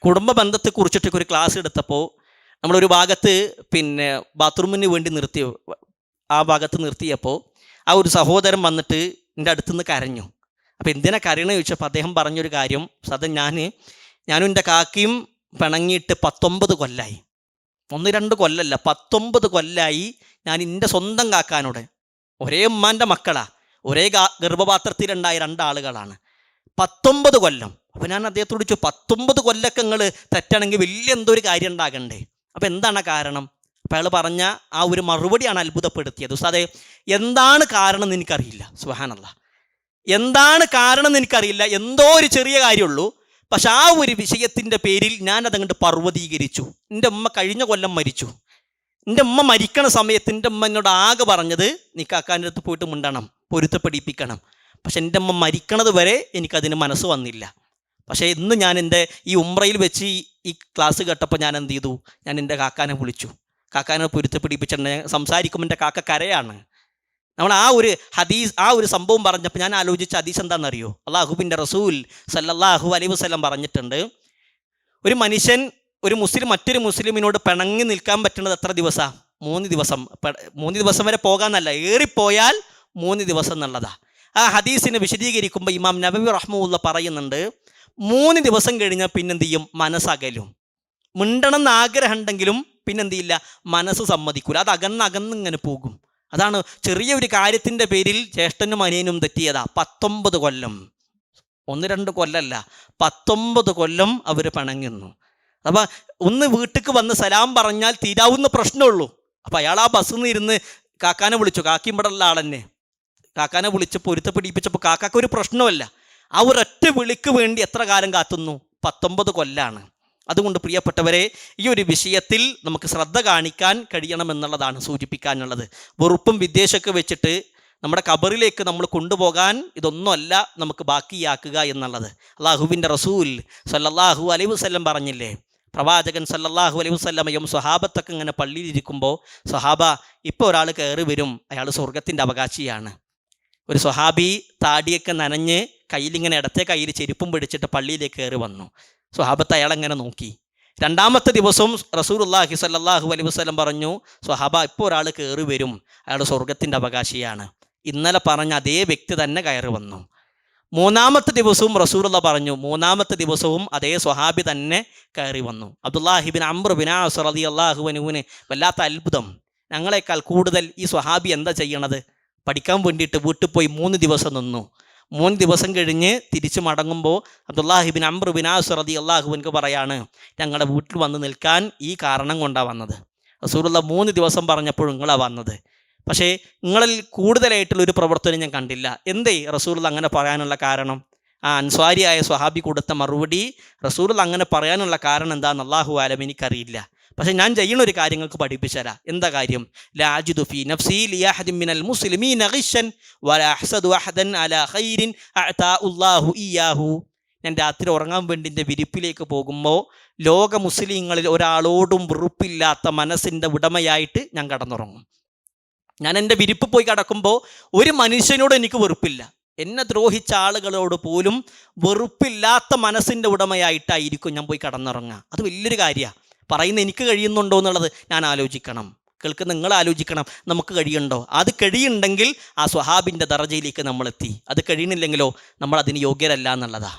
കുടുംബ ബന്ധത്തെക്കുറിച്ചിട്ടൊക്കെ ഒരു ക്ലാസ് എടുത്തപ്പോൾ നമ്മളൊരു ഭാഗത്ത് ബാത്റൂമിന് വേണ്ടി ആ ഭാഗത്ത് നിർത്തിയപ്പോൾ ആ ഒരു സഹോദരൻ വന്നിട്ട് എൻ്റെ അടുത്തുനിന്ന് കരഞ്ഞു. അപ്പോൾ എന്തിനാ കരയണമെന്ന് ചോദിച്ചപ്പോൾ അദ്ദേഹം പറഞ്ഞൊരു കാര്യം, ഞാനും എൻ്റെ കാക്കയും പിണങ്ങിയിട്ട് 19 കൊല്ലമായി. 1-2 കൊല്ലമല്ല, 19 കൊല്ലമായി ഞാൻ എൻ്റെ സ്വന്തം കാക്കാനോട്, ഒരേ ഉമ്മാൻ്റെ മക്കളാ, ഒരേ ഗർഭപാത്രത്തിലുണ്ടായ 2 ആളുകളാണ്, 19 കൊല്ലം. അപ്പോൾ ഞാൻ അദ്ദേഹത്തോട് ചോദിച്ചു, 19 കൊല്ലമൊക്കെ നിങ്ങൾ തെറ്റാണെങ്കിൽ വലിയ എന്തോ ഒരു കാര്യം ഉണ്ടാകണ്ടേ? അപ്പോൾ എന്താണ് കാരണം? അപ്പോൾ അയാൾ പറഞ്ഞ ആ ഒരു മറുപടിയാണ് അത്ഭുതപ്പെടുത്തിയത്. ഉസ്താദേ, എന്താണ് കാരണം എന്ന് എനിക്കറിയില്ല. സുബ്ഹാനല്ലാഹ്, എന്താണ് കാരണം എന്ന് എനിക്കറിയില്ല, എന്തോ ഒരു ചെറിയ കാര്യമുള്ളൂ, പക്ഷെ ആ ഒരു വിഷയത്തിൻ്റെ പേരിൽ ഞാനതങ്ങോട്ട് പർവ്വതീകരിച്ചു. എൻ്റെ ഉമ്മ കഴിഞ്ഞ കൊല്ലം മരിച്ചു. എൻ്റെ ഉമ്മ മരിക്കണ സമയത്ത് എൻ്റെ ഉമ്മ എന്നോട് ആകെ പറഞ്ഞത്, നീ കാക്കാൻ്റെ അടുത്ത് പോയിട്ട് മിണ്ടണം, പൊരുത്തപ്പെടിപ്പിക്കണം. പക്ഷെ എൻ്റെ ഉമ്മ മരിക്കണത് വരെ എനിക്കതിന് മനസ്സ് വന്നില്ല. പക്ഷേ ഇന്ന് ഞാൻ എൻ്റെ ഈ ഉംറയിൽ വെച്ച് ഈ ക്ലാസ് കേട്ടപ്പോൾ ഞാൻ എന്ത് ചെയ്തു? ഞാൻ എൻ്റെ കാക്കാനെ വിളിച്ചു, കാക്കാനെ പൊരുത്തപ്പെടിപ്പിച്ചിട്ടുണ്ട്. സംസാരിക്കുമ്പോൾ എൻ്റെ കാക്ക കരയാണ്. നമ്മൾ ആ ഒരു സംഭവം പറഞ്ഞപ്പോൾ ഞാൻ ആലോചിച്ച ഹദീസ് എന്താണെന്നറിയോ? അള്ളാഹുവിൻ്റെ റസൂൽ സല്ലല്ലാഹു അലൈഹി വസല്ലം പറഞ്ഞിട്ടുണ്ട്, ഒരു മനുഷ്യൻ, ഒരു മുസ്ലിം മറ്റൊരു മുസ്ലിമിനോട് പിണങ്ങി നിൽക്കാൻ പറ്റുന്നത് എത്ര ദിവസമാണ്? 3 ദിവസം. 3 ദിവസം വരെ പോകാമെന്നല്ല, ഏറിപ്പോയാൽ 3 ദിവസം എന്നുള്ളതാണ്. ആ ഹദീസിനെ വിശദീകരിക്കുമ്പോൾ ഇമാം നബവി റഹ്മത്തുള്ളാഹി പറയുന്നുണ്ട്, 3 ദിവസം കഴിഞ്ഞാൽ പിന്നെന്ത് ചെയ്യും? മനസ്സകലും. മിണ്ടണം എന്ന് ആഗ്രഹം ഉണ്ടെങ്കിലും പിന്നെന്ത് ചെയ്യില്ല? മനസ്സ് സമ്മതിക്കൂല. അത് അകന്ന് ഇങ്ങനെ പോകും. അതാണ് ചെറിയൊരു കാര്യത്തിൻ്റെ പേരിൽ ജ്യേഷ്ഠനും അനിയനും തെറ്റിയതാ. 19 കൊല്ലം, 1-2 കൊല്ലമല്ല, 19 കൊല്ലം അവർ പിണങ്ങുന്നു. അപ്പം ഒന്ന് വീട്ടിലേക്ക് വന്ന് സലാം പറഞ്ഞാൽ തീരാവുന്ന പ്രശ്നമുള്ളൂ. അപ്പം അയാൾ ആ ബസ്സിൽ നിന്ന് ഇരുന്ന് കാക്കാനെ വിളിച്ചു, കാക്കി ഇവിടെ ഉള്ള ആളെന്നെ, കാക്കാനെ വിളിച്ച് പൊരുത്തപ്പിടിപ്പിച്ചപ്പോൾ കാക്കാക്ക് ഒരു പ്രശ്നമല്ല. ആ ഒരൊറ്റ വിളിക്ക് വേണ്ടി എത്ര കാലം കാത്തുന്നു? 19 കൊല്ലാണ്. അതുകൊണ്ട് പ്രിയപ്പെട്ടവരെ, ഈ ഒരു വിഷയത്തിൽ നമുക്ക് ശ്രദ്ധ കാണിക്കാൻ കഴിയണമെന്നുള്ളതാണ് സൂചിപ്പിക്കാനുള്ളത്. വെറുപ്പും വിദ്വേഷമൊക്കെ വെച്ചിട്ട് നമ്മുടെ ഖബറിലേക്ക് നമ്മൾ കൊണ്ടുപോകാൻ ഇതൊന്നുമല്ല നമുക്ക് ബാക്കിയാക്കുക എന്നുള്ളത്. അള്ളാഹുവിൻ്റെ റസൂൽ സല്ലല്ലാഹു അലൈഹി വസല്ലം പറഞ്ഞില്ലേ, പ്രവാചകൻ സല്ലല്ലാഹു അലൈഹി വസല്ലമയും സ്വഹാബത്തൊക്കെ ഇങ്ങനെ പള്ളിയിലിരിക്കുമ്പോൾ, സ്വഹാബ ഇപ്പോൾ ഒരാൾ കയറി വരും, അയാൾ സ്വർഗത്തിൻ്റെ അവകാശിയാണ്. ഒരു സ്വഹാബി താടിയൊക്കെ നനഞ്ഞ് കയ്യിലിങ്ങനെ ഇടത്തെ കയ്യിൽ ചെരുപ്പും പിടിച്ചിട്ട് പള്ളിയിലേക്ക് കയറി വന്നു. സ്വഹാബത്ത് അയാളെങ്ങനെ നോക്കി. രണ്ടാമത്തെ ദിവസവും റസൂലുള്ളാഹി സ്വല്ലല്ലാഹു അലൈഹി വസല്ലം പറഞ്ഞു, സ്വഹാബ ഇപ്പോൾ ഒരാൾ കയറി വരും, അയാൾ സ്വർഗത്തിൻ്റെ അവകാശിയാണ്. ഇന്നലെ പറഞ്ഞ അതേ വ്യക്തി തന്നെ കയറി വന്നു. മൂന്നാമത്തെ ദിവസവും റസൂലുള്ള പറഞ്ഞു, മൂന്നാമത്തെ ദിവസവും അതേ സ്വഹാബി തന്നെ കയറി വന്നു. അബ്ദുല്ലാഹിബിൻ അംർ ബിൻ ആസ് റളിയല്ലാഹു അൻഹുവിന് വല്ലാത്ത അത്ഭുതം. ഞങ്ങളെക്കാൾ കൂടുതൽ ഈ സ്വഹാബി എന്താ ചെയ്യണത്? പഠിക്കാൻ വേണ്ടിയിട്ട് വീട്ടിൽ പോയി 3 ദിവസം നിന്നു. 3 ദിവസം കഴിഞ്ഞ് തിരിച്ചു മടങ്ങുമ്പോൾ അബ്ദുല്ലാഹിബിൻ അംർ ബിൻ ആസ് റളിയല്ലാഹു അൻഹു പറയാണ്, ഞങ്ങളുടെ വീട്ടിൽ വന്ന് നിൽക്കാൻ ഈ കാരണം കൊണ്ടാണ് വന്നത്. റസൂലുള്ള 3 ദിവസം പറഞ്ഞപ്പോൾ നിങ്ങളാണ് വന്നത്. പക്ഷേ നിങ്ങളിൽ കൂടുതലായിട്ടുള്ളൊരു പ്രവർത്തനം ഞാൻ കണ്ടില്ല. എന്തേ റസൂലുള്ള അങ്ങനെ പറയാനുള്ള കാരണം? ആ അൻസ്വാരിയായ സ്വഹാബി കൊടുത്ത മറുപടി, റസൂലുള്ള അങ്ങനെ പറയാനുള്ള കാരണം എന്താണെന്ന് അല്ലാഹു ആലം എനിക്കറിയില്ല. പക്ഷെ ഞാൻ ചെയ്യുന്ന ഒരു കാര്യങ്ങൾക്ക് പഠിപ്പിച്ചരാ. എന്താ കാര്യം? ലാ അജിദു ഫീ നഫ്സി ലിയഹദിൻ മിനൽ മുസ്ലിമീന ഗിശ്ശൻ വലാ അഹ്സദു അഹദൻ അലാ ഖൈരിൻ അഅതാഉല്ലാഹു ഇയ്യാഹു. ഞാൻ രാത്രി ഉറങ്ങാൻ വേണ്ടി എൻ്റെ വിരിപ്പിലേക്ക് പോകുമ്പോൾ ലോക മുസ്ലിങ്ങളിൽ ഒരാളോടും വെറുപ്പില്ലാത്ത മനസ്സിൻ്റെ ഉടമയായിട്ട് ഞാൻ കടന്നുറങ്ങും. ഞാൻ എൻ്റെ വിരിപ്പ് പോയി കിടക്കുമ്പോൾ ഒരു മനുഷ്യനോട് എനിക്ക് വെറുപ്പില്ല. എന്നെ ദ്രോഹിച്ച ആളുകളോട് പോലും വെറുപ്പില്ലാത്ത മനസ്സിൻ്റെ ഉടമയായിട്ടായിരിക്കും ഞാൻ പോയി കടന്നുറങ്ങുക. അത് വലിയൊരു കാര്യമാണ്. പറയുന്ന എനിക്ക് കഴിയുന്നുണ്ടോ എന്നുള്ളത് ഞാൻ ആലോചിക്കണം, കേൾക്കുന്ന നിങ്ങൾ ആലോചിക്കണം, നമുക്ക് കഴിയുന്നുണ്ടോ? അത് കഴിയുന്നുണ്ടെങ്കിൽ ആ സ്വഹാബിൻ്റെ ദറജയിലേക്ക് നമ്മളെത്തി. അത് കഴിയുന്നില്ലെങ്കിലോ നമ്മൾ അതിന് യോഗ്യരല്ല എന്നുള്ളതാണ്.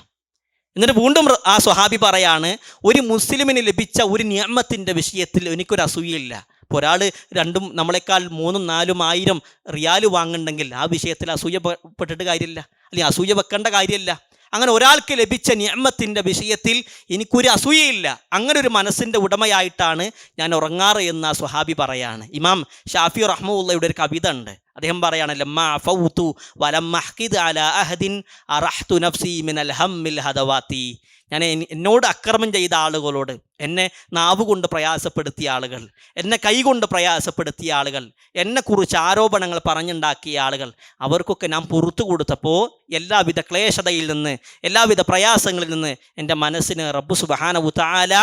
എന്നിട്ട് വീണ്ടും ആ സ്വഹാബി പറയാണ്, ഒരു മുസ്ലിമിന് ലഭിച്ച ഒരു നിഅമത്തിൻ്റെ വിഷയത്തിൽ എനിക്കൊരു അസൂയയില്ല. ഇപ്പോൾ ഒരാൾ 2ഉം നമ്മളെക്കാൾ 3ഉം 4ഉം 1000 റിയാൽ വാങ്ങുന്നുണ്ടെങ്കിൽ ആ വിഷയത്തിൽ അസൂയപ്പെട്ടിട്ട് കാര്യമില്ല, അല്ലെങ്കിൽ അസൂയ വെക്കേണ്ട കാര്യമില്ല. അങ്ങനെ ഒരാൾക്ക് ലഭിച്ച നിഅമത്തിൻ്റെ വിഷയത്തിൽ എനിക്കൊരു അസൂയയില്ല. അങ്ങനെ ഒരു മനസ്സിൻ്റെ ഉടമയായിട്ടാണ് ഞാൻ ഉറങ്ങാറ് എന്ന് ആ സ്വഹാബി പറയാണ്. ഇമാം ഷാഫി റഹ്മത്തുള്ളാഹിയുടെ ഒരു കവിത ഉണ്ട്. അദ്ദേഹം പറയാണ്, ലമ്മാ ഫൗതു വലമ്മ ഹഖിദ് അലാ അഹദിൻ അറഹ്തു നഫ്സി മിനൽ ഹമ്മിൽ ഹദവാതി. ഞാൻ എന്നോട് അക്രമം ചെയ്ത ആളുകളോട്, എന്നെ നാവ് കൊണ്ട് പ്രയാസപ്പെടുത്തിയ ആളുകൾ, എന്നെ കൈകൊണ്ട് പ്രയാസപ്പെടുത്തിയ ആളുകൾ, എന്നെക്കുറിച്ച് ആരോപണങ്ങൾ പറഞ്ഞുണ്ടാക്കിയ ആളുകൾ, അവർക്കൊക്കെ ഞാൻ പുറത്തു കൊടുത്തപ്പോൾ എല്ലാവിധ ക്ലേശതയിൽ നിന്ന്, എല്ലാവിധ പ്രയാസങ്ങളിൽ നിന്ന് എൻ്റെ മനസ്സിന് റബ്ബ് സുബ്ഹാനഹു തആല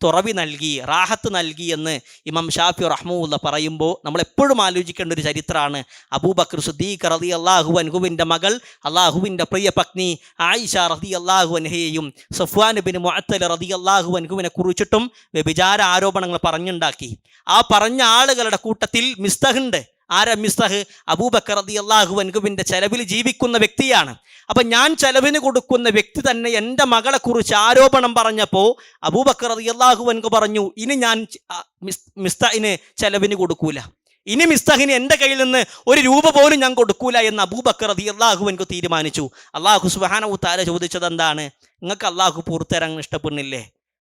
തുറവി നൽകി, റാഹത്ത് നൽകി എന്ന് ഇമാം ഷാഫി റഹ്മത്തുള്ളാഹി പറയുമ്പോൾ നമ്മളെപ്പോഴും ആലോചിക്കേണ്ട ഒരു ചരിത്രമാണ് അബൂബക്കർ സിദ്ദീഖ് റളിയല്ലാഹു അൻഹുവിൻ്റെ മകൾ, അള്ളാഹുവിൻ്റെ പ്രിയ പത്നി ആയിഷ റളിയല്ലാഹു അൻഹയെയും സഫ്വാൻ ബിൻ മുഅത്തൽ റളിയല്ലാഹു അൻഹുവിനെ കുറിച്ചിട്ടും വ്യഭിചാര ആരോപണങ്ങൾ പറഞ്ഞുണ്ടാക്കി. ആ പറഞ്ഞ ആളുകളുടെ കൂട്ടത്തിൽ മിസ്തഹുണ്ട്. ആരാ മിസ്തഹ്? അബൂബക്കർ റളിയല്ലാഹു അൻഹുവിൻ്റെ ചെലവിൽ ജീവിക്കുന്ന വ്യക്തിയാണ്. അപ്പം ഞാൻ ചെലവിന് കൊടുക്കുന്ന വ്യക്തി തന്നെ എൻ്റെ മകളെ കുറിച്ച് ആരോപണം പറഞ്ഞപ്പോൾ അബൂബക്കർ റളിയല്ലാഹു അൻഹു പറഞ്ഞു, ഇനി ഞാൻ മിസ്തഹിന് ചെലവിന് കൊടുക്കൂല, ഇനി മിസ്തഹിന് എൻ്റെ കയ്യിൽ നിന്ന് ഒരു രൂപ പോലും ഞാൻ കൊടുക്കൂല എന്ന് അബൂബക്കർ റളിയല്ലാഹു അൻഹു തീരുമാനിച്ചു. അല്ലാഹു സുബ്ഹാനഹു തആല ചോദിച്ചത് എന്താണ്? നിങ്ങൾക്ക് അല്ലാഹു പുറത്തിറങ്ങാൻ ഇഷ്ടപ്പെടുന്നില്ലേ?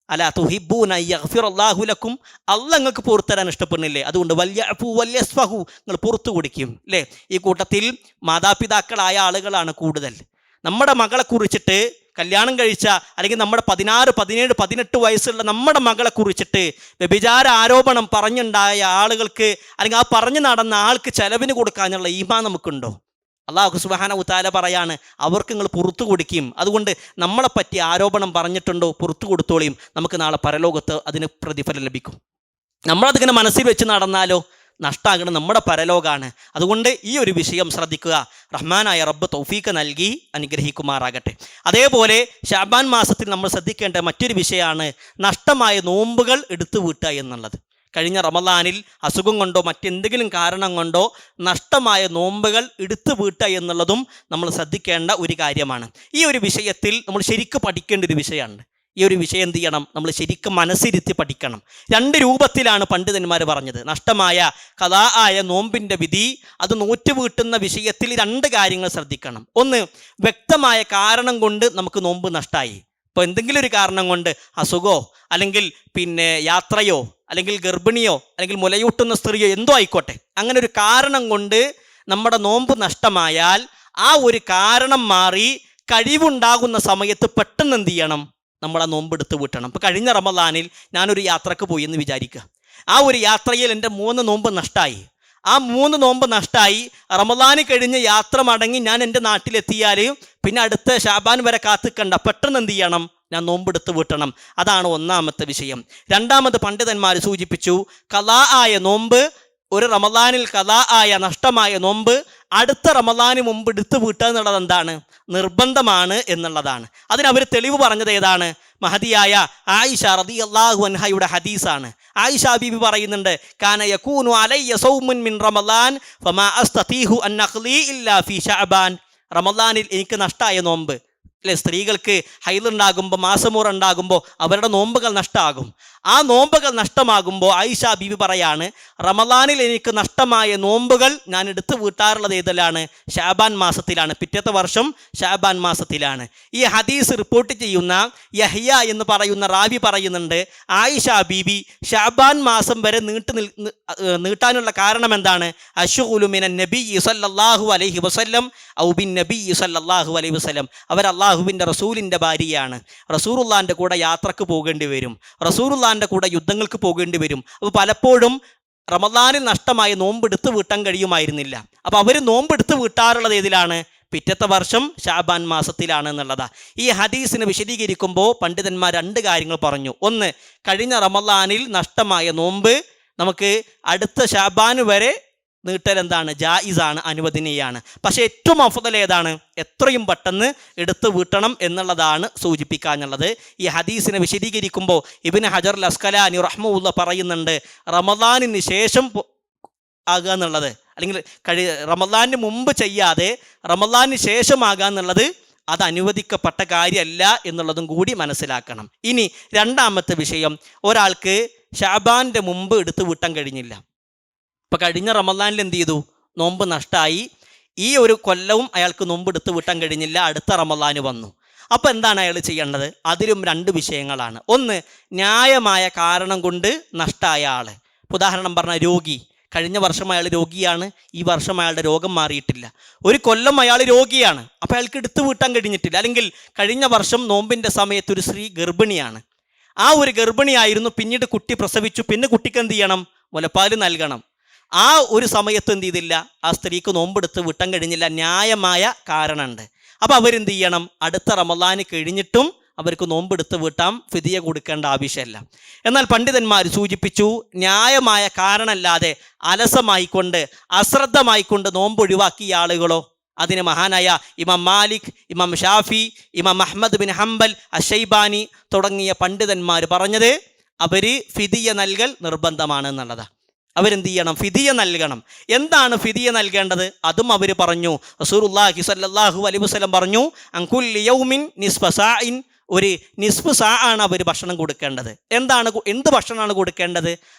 അലാ തുഹിബ്ബൂന യഗ്ഫിറല്ലാഹു ലക്കും. അല്ലാഹ് നിങ്ങൾക്ക് പുറത്തരാൻ ഇഷ്ടപ്പെടുന്നില്ലേ? അതുകൊണ്ട് വല്യഅഫു വല്യസ്ഫഹു, നിങ്ങൾ പുറത്തു കൊടുക്കും അല്ലേ? ഈ കൂട്ടത്തിൽ മാതാപിതാക്കളായ ആളുകളാണ് കൂടുതൽ. നമ്മുടെ മകളെ കുറിച്ചിട്ട് കല്യാണം കഴിച്ച, അല്ലെങ്കിൽ നമ്മുടെ 16, 17, 18 വയസ്സുള്ള നമ്മുടെ മകളെ കുറിച്ചിട്ട് വ്യഭിചാര ആരോപണം പറഞ്ഞുണ്ടായ ആളുകൾക്ക്, അല്ലെങ്കിൽ ആ പറഞ്ഞു നടന്ന ആൾക്ക് ചെലവിന് കൊടുക്കാനുള്ള ഈമാൻ നമുക്കുണ്ടോ? അല്ലാഹു സുബ്ഹാനഹു തആല പറയാണ്, അവർക്ക് നിങ്ങൾ പുറത്തു കൊടുക്കും. അതുകൊണ്ട് നമ്മളെപ്പറ്റി ആരോപണം പറഞ്ഞിട്ടുണ്ടോ, പുറത്തു കൊടുത്തോളിയും, നമുക്ക് നാളെ പരലോകത്ത് അതിന് പ്രതിഫലം ലഭിക്കും. നമ്മളതിങ്ങനെ മനസ്സിൽ വെച്ച് നടന്നാലോ നഷ്ടമാകണം, നമ്മുടെ പരലോകാണ്. അതുകൊണ്ട് ഈ ഒരു വിഷയം ശ്രദ്ധിക്കുക. റഹ്മാനായ റബ്ബ് തൗഫീഖ് നൽകി അനുഗ്രഹിക്കുമാറാകട്ടെ. അതേപോലെ ശഅബാൻ മാസത്തിൽ നമ്മൾ ശ്രദ്ധിക്കേണ്ട മറ്റൊരു വിഷയമാണ് നഷ്ടമായ നോമ്പുകൾ എടുത്തു വീട്ടുക എന്നുള്ളത്. കഴിഞ്ഞ റമദാനിൽ അസുഖം കൊണ്ടോ മറ്റെന്തെങ്കിലും കാരണം കൊണ്ടോ നഷ്ടമായ നോമ്പുകൾ എടുത്തു വീട്ടുക എന്നുള്ളതും നമ്മൾ ശ്രദ്ധിക്കേണ്ട ഒരു കാര്യമാണ്. ഈ ഒരു വിഷയത്തിൽ നമ്മൾ ശരിക്കും പഠിക്കേണ്ട ഒരു വിഷയമാണ്. ഈ ഒരു വിഷയം എന്ത് ചെയ്യണം? നമ്മൾ ശരിക്കും മനസ്സിരുത്തി പഠിക്കണം. 2 രൂപത്തിലാണ് പണ്ഡിതന്മാർ പറഞ്ഞത്. നഷ്ടമായ ഖദാ ആയ നോമ്പിൻ്റെ വിധി അത് നോറ്റുവീട്ടുന്ന വിഷയത്തിൽ 2 കാര്യങ്ങൾ ശ്രദ്ധിക്കണം. ഒന്ന്, വ്യക്തമായ കാരണം കൊണ്ട് നമുക്ക് നോമ്പ് നഷ്ടമായി. ഇപ്പോൾ എന്തെങ്കിലും ഒരു കാരണം കൊണ്ട് അസുഖമോ, അല്ലെങ്കിൽ യാത്രയോ, അല്ലെങ്കിൽ ഗർഭിണിയോ, അല്ലെങ്കിൽ മുലയൂട്ടുന്ന സ്ത്രീയോ എന്തോ ആയിക്കോട്ടെ, അങ്ങനെ ഒരു കാരണം കൊണ്ട് നമ്മുടെ നോമ്പ് നഷ്ടമായാൽ ആ ഒരു കാരണം മാറി കഴിവുണ്ടാകുന്ന സമയത്ത് പെട്ടെന്ന് എന്ത് ചെയ്യണം, നമ്മൾ ആ നോമ്പ് എടുത്ത് വീട്ടണം. ഇപ്പോൾ കഴിഞ്ഞ റമദാനിൽ ഞാനൊരു യാത്രക്ക് പോയി എന്ന് വിചാരിക്കുക. ആ ഒരു യാത്രയിൽ എൻ്റെ 3 നോമ്പ് നഷ്ടമായി. ആ 3 നോമ്പ് നഷ്ടമായി. റമദാന് കഴിഞ്ഞ് യാത്ര മടങ്ങി ഞാൻ എൻ്റെ നാട്ടിലെത്തിയാൽ പിന്നെ അടുത്ത ശാബാൻ വരെ കാത്തിക്കണ്ട, പെട്ടെന്ന് എന്ത് ചെയ്യണം, ഞാൻ നോമ്പെടുത്ത് വീട്ടണം. അതാണ് ഒന്നാമത്തെ വിഷയം. രണ്ടാമത് പണ്ഡിതന്മാർ സൂചിപ്പിച്ചു, ഖളാ ആയ നോമ്പ്, ഒരു റമദാനിൽ ഖളാ ആയ നഷ്ടമായ നോമ്പ് അടുത്ത റമദാന് മുമ്പ് എടുത്ത് വീട്ടുക എന്നുള്ളത് എന്താണ്, നിർബന്ധമാണ് എന്നുള്ളതാണ്. അതിനവർ തെളിവ് പറഞ്ഞത് ഏതാണ്, മഹദിയായ ആയിഷ റളിയല്ലാഹു അൻഹയുടെ ഹദീസാണ്. ആയിഷ ബീബി പറയുന്നുണ്ട്, കാന യകൂനു അലയ്യ സൗമുൻ മിൻ റമദാൻ ഫമാ അസ്തതീഹു അൻ അഖ്ലി ഇല്ലാ ഫീ ശഅബാൻ. റമദാനിൽ എനിക്ക് നഷ്ടമായ നോമ്പ്, അല്ലെ, സ്ത്രീകൾക്ക് ഹൈലുണ്ടാകുമ്പോൾ, മാസമുറ ഉണ്ടാകുമ്പോൾ അവരുടെ നോമ്പുകൾ നഷ്ടമാകും. ആ നോമ്പുകൾ നഷ്ടമാകുമ്പോൾ ആയിഷ ബീബി പറയാണ്, റമദാനിൽ എനിക്ക് നഷ്ടമായ നോമ്പുകൾ ഞാൻ എടുത്ത് വീട്ടാറുള്ളത് ഏതിലാണ്, ശഅബാൻ മാസത്തിലാണ്, പിറ്റത്തെ വർഷം ശഅബാൻ മാസത്തിലാണ്. ഈ ഹദീസ് റിപ്പോർട്ട് ചെയ്യുന്ന യഹ്യ എന്ന് പറയുന്ന റാവി പറയുന്നുണ്ട്, ആയിഷ ബീബി ശഅബാൻ മാസം വരെ നീട്ടാനുള്ള കാരണം എന്താണ്, അശ്ഗുലു മിനൻ നബി സല്ലല്ലാഹു അലൈഹി വസല്ലം ഔ ബിൻ നബി സല്ലല്ലാഹു അലൈഹി വസല്ലം. അവർ അള്ളാഹുവിൻ്റെ റസൂലിൻ്റെ ഭാര്യയാണ്. റസൂലുള്ളാഹിൻ്റെ കൂടെ യാത്രക്ക് പോകേണ്ടി വരും, റസൂലുള്ളാഹിൻ്റെ കൂടെ യുദ്ധങ്ങൾക്ക് പോകേണ്ടി വരും. അപ്പോൾ പലപ്പോഴും റമദാനിൽ നഷ്ടമായ നോമ്പ് എടുത്ത് വീട്ടാൻ കഴിയുമായിരുന്നില്ല. അപ്പോൾ അവർ നോമ്പ് എടുത്ത് വീട്ടാറുള്ളത് ഏതിലാണ്, പിറ്റത്തെ വർഷം ശഅബാൻ മാസത്തിലാണ് എന്നുള്ളതാണ്. ഈ ഹദീസിനെ വിശദീകരിക്കുമ്പോൾ പണ്ഡിതന്മാർ 2 കാര്യങ്ങൾ പറഞ്ഞു. ഒന്ന്, കഴിഞ്ഞ റമദാനിൽ നഷ്ടമായ നോമ്പ് നമുക്ക് അടുത്ത ശഅബാൻ വരെ നീട്ടൽ എന്താണ്, ജായിസാണ്, അനുവദനീയാണ്. പക്ഷേ ഏറ്റവും അഫ്ദൽ ഏതാണ്, എത്രയും പെട്ടെന്ന് എടുത്ത് വീട്ടണം എന്നുള്ളതാണ് സൂചിപ്പിക്കാനുള്ളത്. ഈ ഹദീസിനെ വിശദീകരിക്കുമ്പോൾ ഇബ്നു ഹജർ അൽ അസ്കലാനി റഹ്മഹുല്ലാ പറയുന്നുണ്ട്, റമദാനിന് ശേഷം ആകുക എന്നുള്ളത്, അല്ലെങ്കിൽ റമദാനിന് മുമ്പ് ചെയ്യാതെ റമദാനിന് ശേഷമാകുക എന്നുള്ളത് അത് അനുവദിക്കപ്പെട്ട കാര്യമല്ല എന്നുള്ളതും കൂടി മനസ്സിലാക്കണം. ഇനി രണ്ടാമത്തെ വിഷയം, ഒരാൾക്ക് ശഅബാൻ്റെ മുമ്പ് എടുത്ത് വീട്ടാൻ കഴിഞ്ഞില്ല. ഇപ്പോൾ കഴിഞ്ഞ റമദാനിൽ എന്ത് ചെയ്തു, നോമ്പ് നഷ്ടമായി. ഈ ഒരു കൊല്ലവും അയാൾക്ക് നോമ്പ് എടുത്ത് വീട്ടാൻ കഴിഞ്ഞില്ല, അടുത്ത റമദാന് വന്നു. അപ്പോൾ എന്താണ് അയാൾ ചെയ്യേണ്ടത്, അതിലും 2 വിഷയങ്ങളാണ്. ഒന്ന്, ന്യായമായ കാരണം കൊണ്ട് നഷ്ടമായ ആൾ. ഉദാഹരണം പറഞ്ഞാൽ രോഗി, കഴിഞ്ഞ വർഷം അയാൾ രോഗിയാണ്, ഈ വർഷം അയാളുടെ രോഗം മാറിയിട്ടില്ല. ഒരു കൊല്ലം അയാൾ രോഗിയാണ്, അപ്പോൾ അയാൾക്ക് എടുത്ത് വീട്ടാൻ കഴിഞ്ഞിട്ടില്ല. അല്ലെങ്കിൽ കഴിഞ്ഞ വർഷം നോമ്പിൻ്റെ സമയത്ത് ഒരു സ്ത്രീ ഗർഭിണിയാണ്, ആ ഒരു ഗർഭിണിയായിരുന്നു, പിന്നീട് കുട്ടി പ്രസവിച്ചു, പിന്നെ കുട്ടിക്ക് എന്ത് ചെയ്യണം, മുലപ്പാൽ നൽകണം. ആ ഒരു സമയത്ത് എന്ത് ചെയ്തില്ല, ആ സ്ത്രീക്ക് നോമ്പെടുത്ത് വീട്ടാൻ കഴിഞ്ഞില്ല, ന്യായമായ കാരണമുണ്ട്. അപ്പോൾ അവരെന്ത് ചെയ്യണം, അടുത്ത റമദാന് കഴിഞ്ഞിട്ടും അവർക്ക് നോമ്പെടുത്ത് വീട്ടാം, ഫിദിയ കൊടുക്കേണ്ട ആവശ്യമില്ല. എന്നാൽ പണ്ഡിതന്മാർ സൂചിപ്പിച്ചു, ന്യായമായ കാരണമല്ലാതെ അലസമായിക്കൊണ്ട് അശ്രദ്ധമായിക്കൊണ്ട് നോമ്പ് ഒഴിവാക്കിയ ആളുകളോ, അതിന് മഹാനായ ഇമാം മാലിക്, ഇമാം ഷാഫി, ഇമാം അഹ്മദ് ബിൻ ഹംബൽ, അഷൈബാനി തുടങ്ങിയ പണ്ഡിതന്മാർ പറഞ്ഞത് അവർ ഫിദിയ നൽകൽ നിർബന്ധമാണ് എന്നുള്ളതാണ്. അവരെന്ത് ചെയ്യണം, ഫിദിയ നൽകണം. എന്താണ് ഫിദിയ നൽകേണ്ടത്, അതും അവർ പറഞ്ഞു. റസൂലുള്ളാഹി സ്വല്ലല്ലാഹു അലൈഹി വസല്ലം പറഞ്ഞു, അൻകുല്ലി യൗമിൻ നിസ്ഫ സാഇൻ, ഒരു നിസ്ഫ് സാ ആണ് അവർ ഭക്ഷണം കൊടുക്കേണ്ടത്. എന്ത് ഭക്ഷണമാണ് കൊടുക്കേണ്ടത്,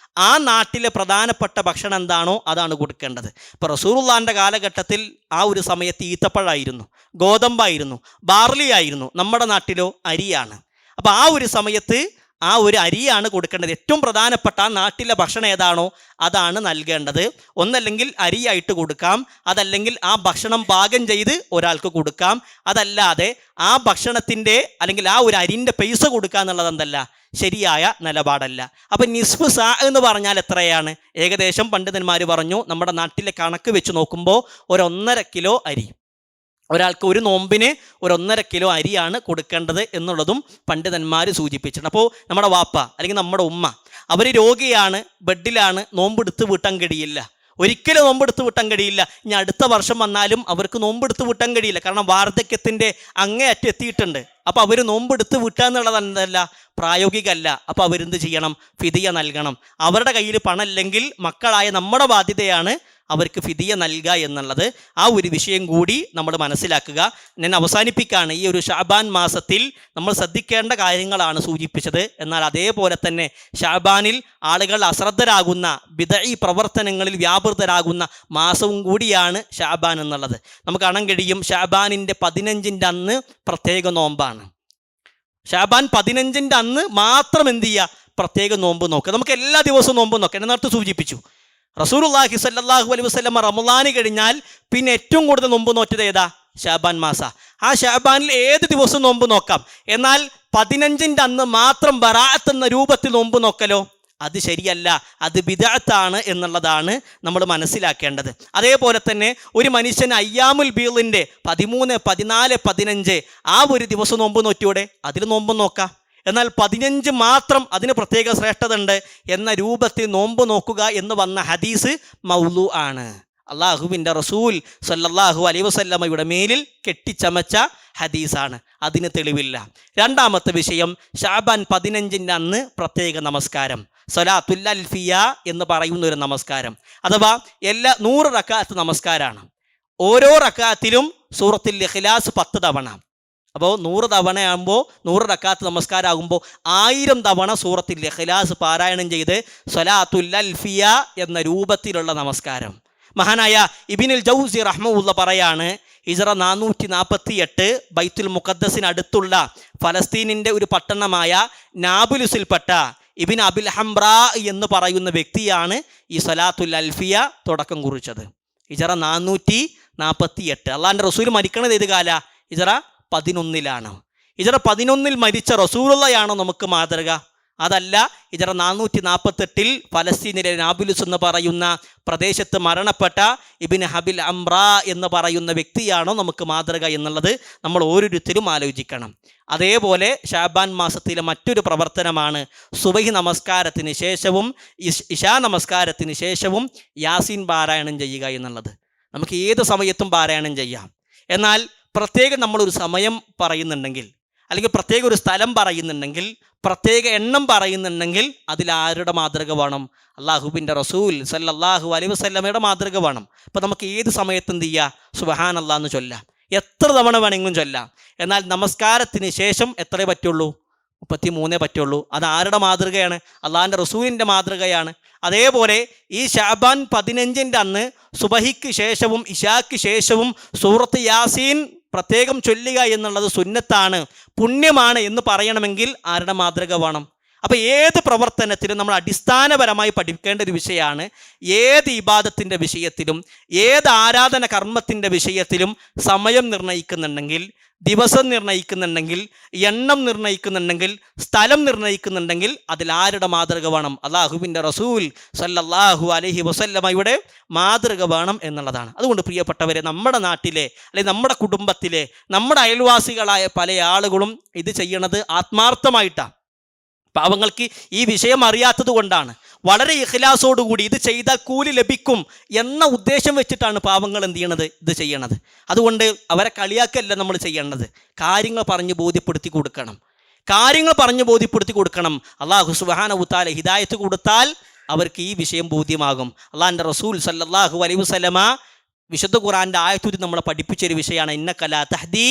ആ നാട്ടിലെ പ്രധാനപ്പെട്ട ഭക്ഷണം എന്താണോ അതാണ് കൊടുക്കേണ്ടത്. ഇപ്പോൾ റസൂലുള്ളാഹിൻ്റെ കാലഘട്ടത്തിൽ ആ ഒരു സമയത്ത് ഈത്തപ്പഴമായിരുന്നു, ഗോതമ്പായിരുന്നു, ബാർലി ആയിരുന്നു. നമ്മുടെ നാട്ടിലോ അരിയാണ്. അപ്പോൾ ആ ഒരു സമയത്ത് ആ ഒരു അരിയാണ് കൊടുക്കേണ്ടത്. ഏറ്റവും പ്രധാനപ്പെട്ട ആ നാട്ടിലെ ഭക്ഷണം ഏതാണോ അതാണ് നൽകേണ്ടത്. ഒന്നല്ലെങ്കിൽ അരിയായിട്ട് കൊടുക്കാം, അതല്ലെങ്കിൽ ആ ഭക്ഷണം പാകം ചെയ്ത് ഒരാൾക്ക് കൊടുക്കാം. അതല്ലാതെ ആ ഭക്ഷണത്തിൻ്റെ അല്ലെങ്കിൽ ആ ഒരു അരിൻ്റെ പൈസ കൊടുക്കുക എന്നുള്ളത് എന്തല്ല, ശരിയായ നിലപാടല്ല. അപ്പം നിസ്ഫ് സാ എന്ന് പറഞ്ഞാൽ എത്രയാണ്, ഏകദേശം പണ്ഡിതന്മാർ പറഞ്ഞു, നമ്മുടെ നാട്ടിലെ കണക്ക് വെച്ച് നോക്കുമ്പോൾ 1.5 കിലോ അരി, ഒരാൾക്ക് ഒരു നോമ്പിന് 1.5 കിലോ അരിയാണ് കൊടുക്കേണ്ടത് എന്നുള്ളതും പണ്ഡിതന്മാർ സൂചിപ്പിച്ചിട്ടുണ്ട്. അപ്പോൾ നമ്മുടെ വാപ്പ അല്ലെങ്കിൽ നമ്മുടെ ഉമ്മ അവർ രോഗിയാണ്, ബെഡിലാണ്, നോമ്പെടുത്ത് വീട്ടാൻ കഴിയില്ല, ഒരിക്കലും നോമ്പെടുത്ത് വീട്ടാൻ കഴിയില്ല. ഇനി അടുത്ത വർഷം വന്നാലും അവർക്ക് നോമ്പെടുത്ത് വീട്ടാൻ കഴിയില്ല, കാരണം വാർദ്ധക്യത്തിൻ്റെ അങ്ങേയറ്റം എത്തിയിട്ടുണ്ട്. അപ്പോൾ അവർ നോമ്പെടുത്ത് വീട്ടുക എന്നുള്ളത് എന്തല്ല, പ്രായോഗികമല്ല. അപ്പോൾ അവരെന്ത് ചെയ്യണം, ഫിദിയ നൽകണം. അവരുടെ കയ്യിൽ പണമില്ലെങ്കിൽ മക്കളായ നമ്മുടെ ബാധ്യതയാണ് അവർക്ക് ഫിദിയ നൽകുക എന്നുള്ളത്. ആ ഒരു വിഷയം കൂടി നമ്മൾ മനസ്സിലാക്കുക. ഞാൻ അവസാനിപ്പിക്കുകയാണ്. ഈ ഒരു ശഅബാൻ മാസത്തിൽ നമ്മൾ ശ്രദ്ധിക്കേണ്ട കാര്യങ്ങളാണ് സൂചിപ്പിച്ചത്. എന്നാൽ അതേപോലെ തന്നെ ശഅബാനിൽ ആളുകൾ അശ്രദ്ധരാകുന്ന ബിദ്ഈ പ്രവർത്തനങ്ങളിൽ വ്യാപൃതരാകുന്ന മാസവും കൂടിയാണ് ശഅബാൻ എന്നുള്ളത്. നമുക്ക് കാണാൻ കഴിയും, ശഅബാനിൻ്റെ 15-ൻ്റെ അന്ന് പ്രത്യേക നോമ്പാണ്. ശഅബാൻ 15-ൻ്റെ അന്ന് മാത്രം എന്ത് ചെയ്യുക, പ്രത്യേക നോമ്പ് നോക്കുക. നമുക്ക് എല്ലാ ദിവസവും നോമ്പ് നോക്കാം. ഞാൻ നേരത്തെ സൂചിപ്പിച്ചു, റസൂലുള്ളാഹി സ്വല്ലല്ലാഹു അലൈഹി വസല്ലം റമളാൻ കഴിഞ്ഞാൽ പിന്നെ ഏറ്റവും കൂടുതൽ നോമ്പ് നോറ്റത് ഏതാ? ശഅബാൻ മാസ. ആ ശഅബാനിൽ ഏത് ദിവസം നോമ്പ് നോക്കാം. എന്നാൽ 15ൻ്റെ അന്ന് മാത്രം ബറാഅത്ത് എന്ന രൂപത്തിൽ നോമ്പ് നോക്കലോ, അത് ശരിയല്ല, അത് ബിദ്അത്താണ് എന്നുള്ളതാണ് നമ്മൾ മനസ്സിലാക്കേണ്ടത്. അതേപോലെ തന്നെ ഒരു മനുഷ്യൻ അയ്യാമുൽ ബീളിൻ്റെ 13, 14, 15 ആ ഒരു ദിവസം നോമ്പ് നോറ്റിയോടെ, അതിൽ നോമ്പ് നോക്കാം. എന്നാൽ 15 മാത്രം അതിന് പ്രത്യേക ശ്രേഷ്ഠത ഉണ്ട് എന്ന രൂപത്തിൽ നോമ്പ് നോക്കുക എന്ന് വന്ന ഹദീസ് മൗലു ആണ്. അള്ളാഹുവിൻ്റെ റസൂൽ സല്ലല്ലാഹു അലൈഹി വസല്ലമയുടെ മേലിൽ കെട്ടിച്ചമച്ച ഹദീസാണ്, അതിന് തെളിവില്ല. രണ്ടാമത്തെ വിഷയം, ശഅബാൻ 15ൻ്റെ അന്ന് പ്രത്യേക നമസ്കാരം, സ്വലാത്തുൽ അൽഫിയ എന്ന് പറയുന്ന ഒരു നമസ്കാരം, അഥവാ 100 റക്അത്ത് നമസ്കാരമാണ്. ഓരോ റക്അത്തിലും സൂറത്തുൽ ഇഖ്ലാസ് 10 തവണ. അപ്പോൾ 100 തവണയാകുമ്പോൾ 100 റക്അത്ത് നമസ്കാരം ആകുമ്പോൾ 1000 തവണ സൂറത്തുൽ ഇഖ്ലാസ് പാരായണം ചെയ്ത് സ്വലാത്തുൽ അൽഫിയ എന്ന രൂപത്തിലുള്ള നമസ്കാരം. മഹാനായ ഇബ്നുൽ ജൗസി റഹ്മഹുല്ലാഹ് പറയാണ്, ഹിജ്റ 448 ബൈത്തുൽ മുഖദ്ദസിനടുത്തുള്ള ഫലസ്തീനിൻ്റെ ഒരു പട്ടണമായ നാബുലുസിൽപ്പെട്ട ഇബ്നു അബിൽ ഹംറാ എന്ന് പറയുന്ന വ്യക്തിയാണ് ഈ സ്വലാത്തുൽ അൽഫിയ തുടക്കം കുറിച്ചത്. ഹിജ്റ 448. അള്ളാഹിൻ്റെ റസൂൽ മരിക്കണത് ഏത് കാല? ഹിജ്റ 11ലാണ്. ഹിജ്റ 11 മരിച്ച റസൂലുള്ളാഹിയാണോ നമുക്ക് മാതൃക? അതല്ല. ഹിജ്റ 448 ഫലസ്തീനിലെ നാബുലുസ് എന്ന് പറയുന്ന പ്രദേശത്ത് മരണപ്പെട്ട ഇബ്നു അബിൽ ഹംറാ എന്ന് പറയുന്ന വ്യക്തിയാണോ നമുക്ക് മാതൃക എന്നുള്ളത് നമ്മൾ ഓരോരുത്തരും ആലോചിക്കണം. അതേപോലെ ശഅബാൻ മാസത്തിലെ മറ്റൊരു പ്രവർത്തനമാണ് സുബഹി നമസ്കാരത്തിന് ശേഷവും ഇശാ നമസ്കാരത്തിന് ശേഷവും യാസീൻ പാരായണം ചെയ്യുക എന്നുള്ളത്. നമുക്ക് ഏത് സമയത്തും പാരായണം ചെയ്യാം. എന്നാൽ പ്രത്യേകം നമ്മളൊരു സമയം പറയുന്നുണ്ടെങ്കിൽ, അല്ലെങ്കിൽ പ്രത്യേക ഒരു സ്ഥലം പറയുന്നുണ്ടെങ്കിൽ, പ്രത്യേക എണ്ണം പറയുന്നുണ്ടെങ്കിൽ അതിൽ ആരുടെ മാതൃക വേണം? അള്ളാഹുവിൻ്റെ റസൂൽ സല്ലല്ലാഹു അലൈഹി വസല്ലമയുടെ മാതൃക വേണം. അപ്പോൾ നമുക്ക് ഏത് സമയത്ത് എന്ത് ചെയ്യുക? സുബ്ഹാനല്ലാഹ് എന്ന് ചൊല്ലാം, എത്ര തവണ വേണമെങ്കിലും ചൊല്ലാം. എന്നാൽ നമസ്കാരത്തിന് ശേഷം എത്രയേ പറ്റുള്ളൂ? 33 പറ്റുള്ളൂ. അത് ആരുടെ മാതൃകയാണ്? അള്ളാഹിൻ്റെ റസൂലിൻ്റെ മാതൃകയാണ്. അതേപോലെ ഈ ശഅബാൻ 15ൻ്റെ അന്ന് സുബഹിക്ക് ശേഷവും ഇശാക്ക് ശേഷവും സൂറത്ത് യാസീൻ പ്രത്യേകം ചൊല്ലുക എന്നുള്ളത് സുന്നത്താണ്, പുണ്യമാണ് എന്ന് പറയണമെങ്കിൽ ആരുടെ മാതൃക വേണം? അപ്പോൾ ഏത് പ്രവർത്തനത്തിലും നമ്മൾ അടിസ്ഥാനപരമായി പഠിക്കേണ്ട ഒരു വിഷയമാണ്, ഏത് ഇബാദത്തിൻ്റെ വിഷയത്തിലും ഏത് ആരാധന കർമ്മത്തിൻ്റെ വിഷയത്തിലും സമയം നിർണ്ണയിക്കുന്നുണ്ടെങ്കിൽ, ദിവസം നിർണ്ണയിക്കുന്നുണ്ടെങ്കിൽ, എണ്ണം നിർണ്ണയിക്കുന്നുണ്ടെങ്കിൽ, സ്ഥലം നിർണ്ണയിക്കുന്നുണ്ടെങ്കിൽ അതിൽ ആരുടെ മാതൃക വേണം? അല്ലാഹുവിൻ്റെ റസൂൽ സല്ലല്ലാഹു അലൈഹി വസല്ലമയുടെ മാതൃക വേണം എന്നുള്ളതാണ്. അതുകൊണ്ട് പ്രിയപ്പെട്ടവരെ, നമ്മുടെ നാട്ടിലെ അല്ലെങ്കിൽ നമ്മുടെ കുടുംബത്തിലെ നമ്മുടെ അയൽവാസികളായ പല ആളുകളും ഇത് ചെയ്യണത് ആത്മാർത്ഥമായിട്ടാണ്. പാവങ്ങൾക്ക് ഈ വിഷയം അറിയാത്തത് കൊണ്ടാണ്. വളരെ ഇഖ്ലാസോടുകൂടി ഇത് ചെയ്താൽ കൂലി ലഭിക്കും എന്ന ഉദ്ദേശം വെച്ചിട്ടാണ് പാവങ്ങൾ എന്ത് ചെയ്യണത്? ഇത് ചെയ്യണത്. അതുകൊണ്ട് അവരെ കളിയാക്കല്ല നമ്മൾ ചെയ്യേണ്ടത്, കാര്യങ്ങൾ പറഞ്ഞ് ബോധ്യപ്പെടുത്തി കൊടുക്കണം. അല്ലാഹു സുബ്ഹാനഹു വ തആല ഹിദായത്ത് കൊടുത്താൽ അവർക്ക് ഈ വിഷയം ബോധ്യമാകും. അള്ളാഹിൻ്റെ റസൂൽ സല്ലല്ലാഹു അലൈഹി വസല്ലമ വിശുദ്ധ ഖുർആൻ്റെ ആയത്തിൽ നമ്മളെ പഠിപ്പിച്ചൊരു വിഷയമാണ്, ഇന്നക ലാ തഹ്ദീ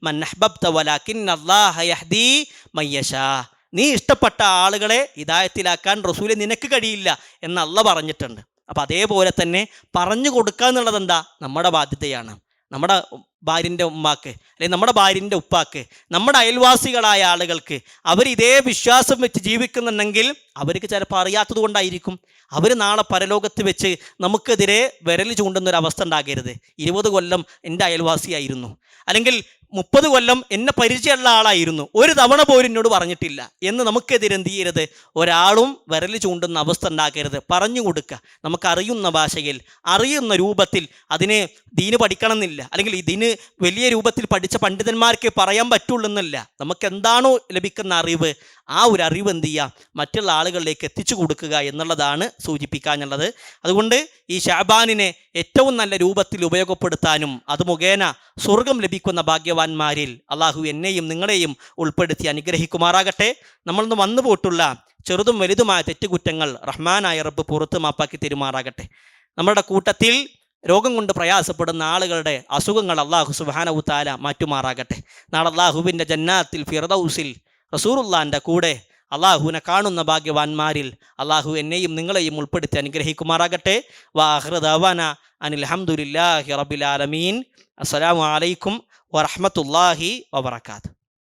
മൻ അഹ്ബബ്ത വലാകിന്നല്ലാഹ യഹ്ദീ മൻ യശാ. നീ ഇഷ്ടപ്പെട്ട ആളുകളെ ഹിദായത്തിലാക്കാൻ റസൂലെ നിനക്ക് കഴിയില്ല എന്ന് അല്ലാഹ് പറഞ്ഞിട്ടുണ്ട്. അപ്പം അതേപോലെ തന്നെ പറഞ്ഞു കൊടുക്കുക എന്നുള്ളത് എന്താ? നമ്മുടെ ബാധ്യതയാണ്. നമ്മുടെ ഭാര്യൻ്റെ ഉമ്മാക്ക് അല്ലെങ്കിൽ നമ്മുടെ ഭാര്യൻ്റെ ഉപ്പാക്ക്, നമ്മുടെ അയൽവാസികളായ ആളുകൾക്ക് അവർ ഇതേ വിശ്വാസം വെച്ച് ജീവിക്കുന്നുണ്ടെങ്കിൽ അവർക്ക് ചിലപ്പോൾ അറിയാത്തത് കൊണ്ടായിരിക്കും. അവർ നാളെ പരലോകത്ത് വെച്ച് നമുക്കെതിരെ വിരൽ ചൂണ്ടുന്നൊരവസ്ഥ ഉണ്ടാകരുത്. 20 കൊല്ലം എൻ്റെ അയൽവാസിയായിരുന്നു, അല്ലെങ്കിൽ 30 കൊല്ലം എന്നെ പരിചയമുള്ള ആളായിരുന്നു, ഒരു തവണ പോലും എന്നോട് പറഞ്ഞിട്ടില്ല എന്ന് നമുക്കെതിരെ എന്ത് ചെയ്യരുത്? ഒരാളും വിരൽ ചൂണ്ടുന്ന അവസ്ഥ ഉണ്ടാക്കരുത്. പറഞ്ഞു കൊടുക്കുക, നമുക്കറിയുന്ന ഭാഷയിൽ അറിയുന്ന രൂപത്തിൽ. അതിന് ദീന് പഠിക്കണം എന്നില്ല, അല്ലെങ്കിൽ ഇതിന് വലിയ രൂപത്തിൽ പഠിച്ച പണ്ഡിതന്മാർക്ക് പറയാൻ പറ്റുള്ളൂ എന്നല്ല. നമുക്ക് എന്താണോ ലഭിക്കുന്ന അറിവ്, ആ ഒരു അറിവ് എന്ത് ചെയ്യുക? മറ്റുള്ള ആളുകളിലേക്ക് എത്തിച്ചു കൊടുക്കുക എന്നുള്ളതാണ് സൂചിപ്പിക്കാനുള്ളത്. അതുകൊണ്ട് ഈ ശഅബാനിനെ ഏറ്റവും നല്ല രൂപത്തിൽ ഉപയോഗപ്പെടുത്താനും അത് മുഖേന സ്വർഗം ലഭിക്കുന്ന ഭാഗ്യവാന്മാരിൽ അള്ളാഹു എന്നെയും നിങ്ങളെയും ഉൾപ്പെടുത്തി അനുഗ്രഹിക്കുമാറാകട്ടെ. നമ്മളിന്ന് വന്നു പോയിട്ടുള്ള ചെറുതും വലുതുമായ തെറ്റുകുറ്റങ്ങൾ റഹ്മാനായ റബ്ബ് പുറത്ത് മാപ്പാക്കി തരുമാറാകട്ടെ. നമ്മുടെ കൂട്ടത്തിൽ രോഗം കൊണ്ട് പ്രയാസപ്പെടുന്ന ആളുകളുടെ അസുഖങ്ങൾ അള്ളാഹു സുബ്ഹാനഹു വ തആല മാറ്റുമാറാകട്ടെ. നാളെ അള്ളാഹുവിൻ്റെ ജന്നാത്തിൽ ഫിർദൗസിൽ റസൂലുള്ളാഹിൻ്റെ കൂടെ അള്ളാഹുവിനെ കാണുന്ന ഭാഗ്യവാന്മാരിൽ അള്ളാഹു എന്നെയും നിങ്ങളെയും ഉൾപ്പെടുത്തി അനുഗ്രഹിക്കുമാറാകട്ടെ. വആഖിറു ദഅവാനാ അനിൽ ഹംദുലില്ലാഹി റബ്ബിൽ ആലമീൻ. അസ്സലാമു അലൈക്കും വറഹ്മത്തുള്ളാഹി വബറകാതുഹു.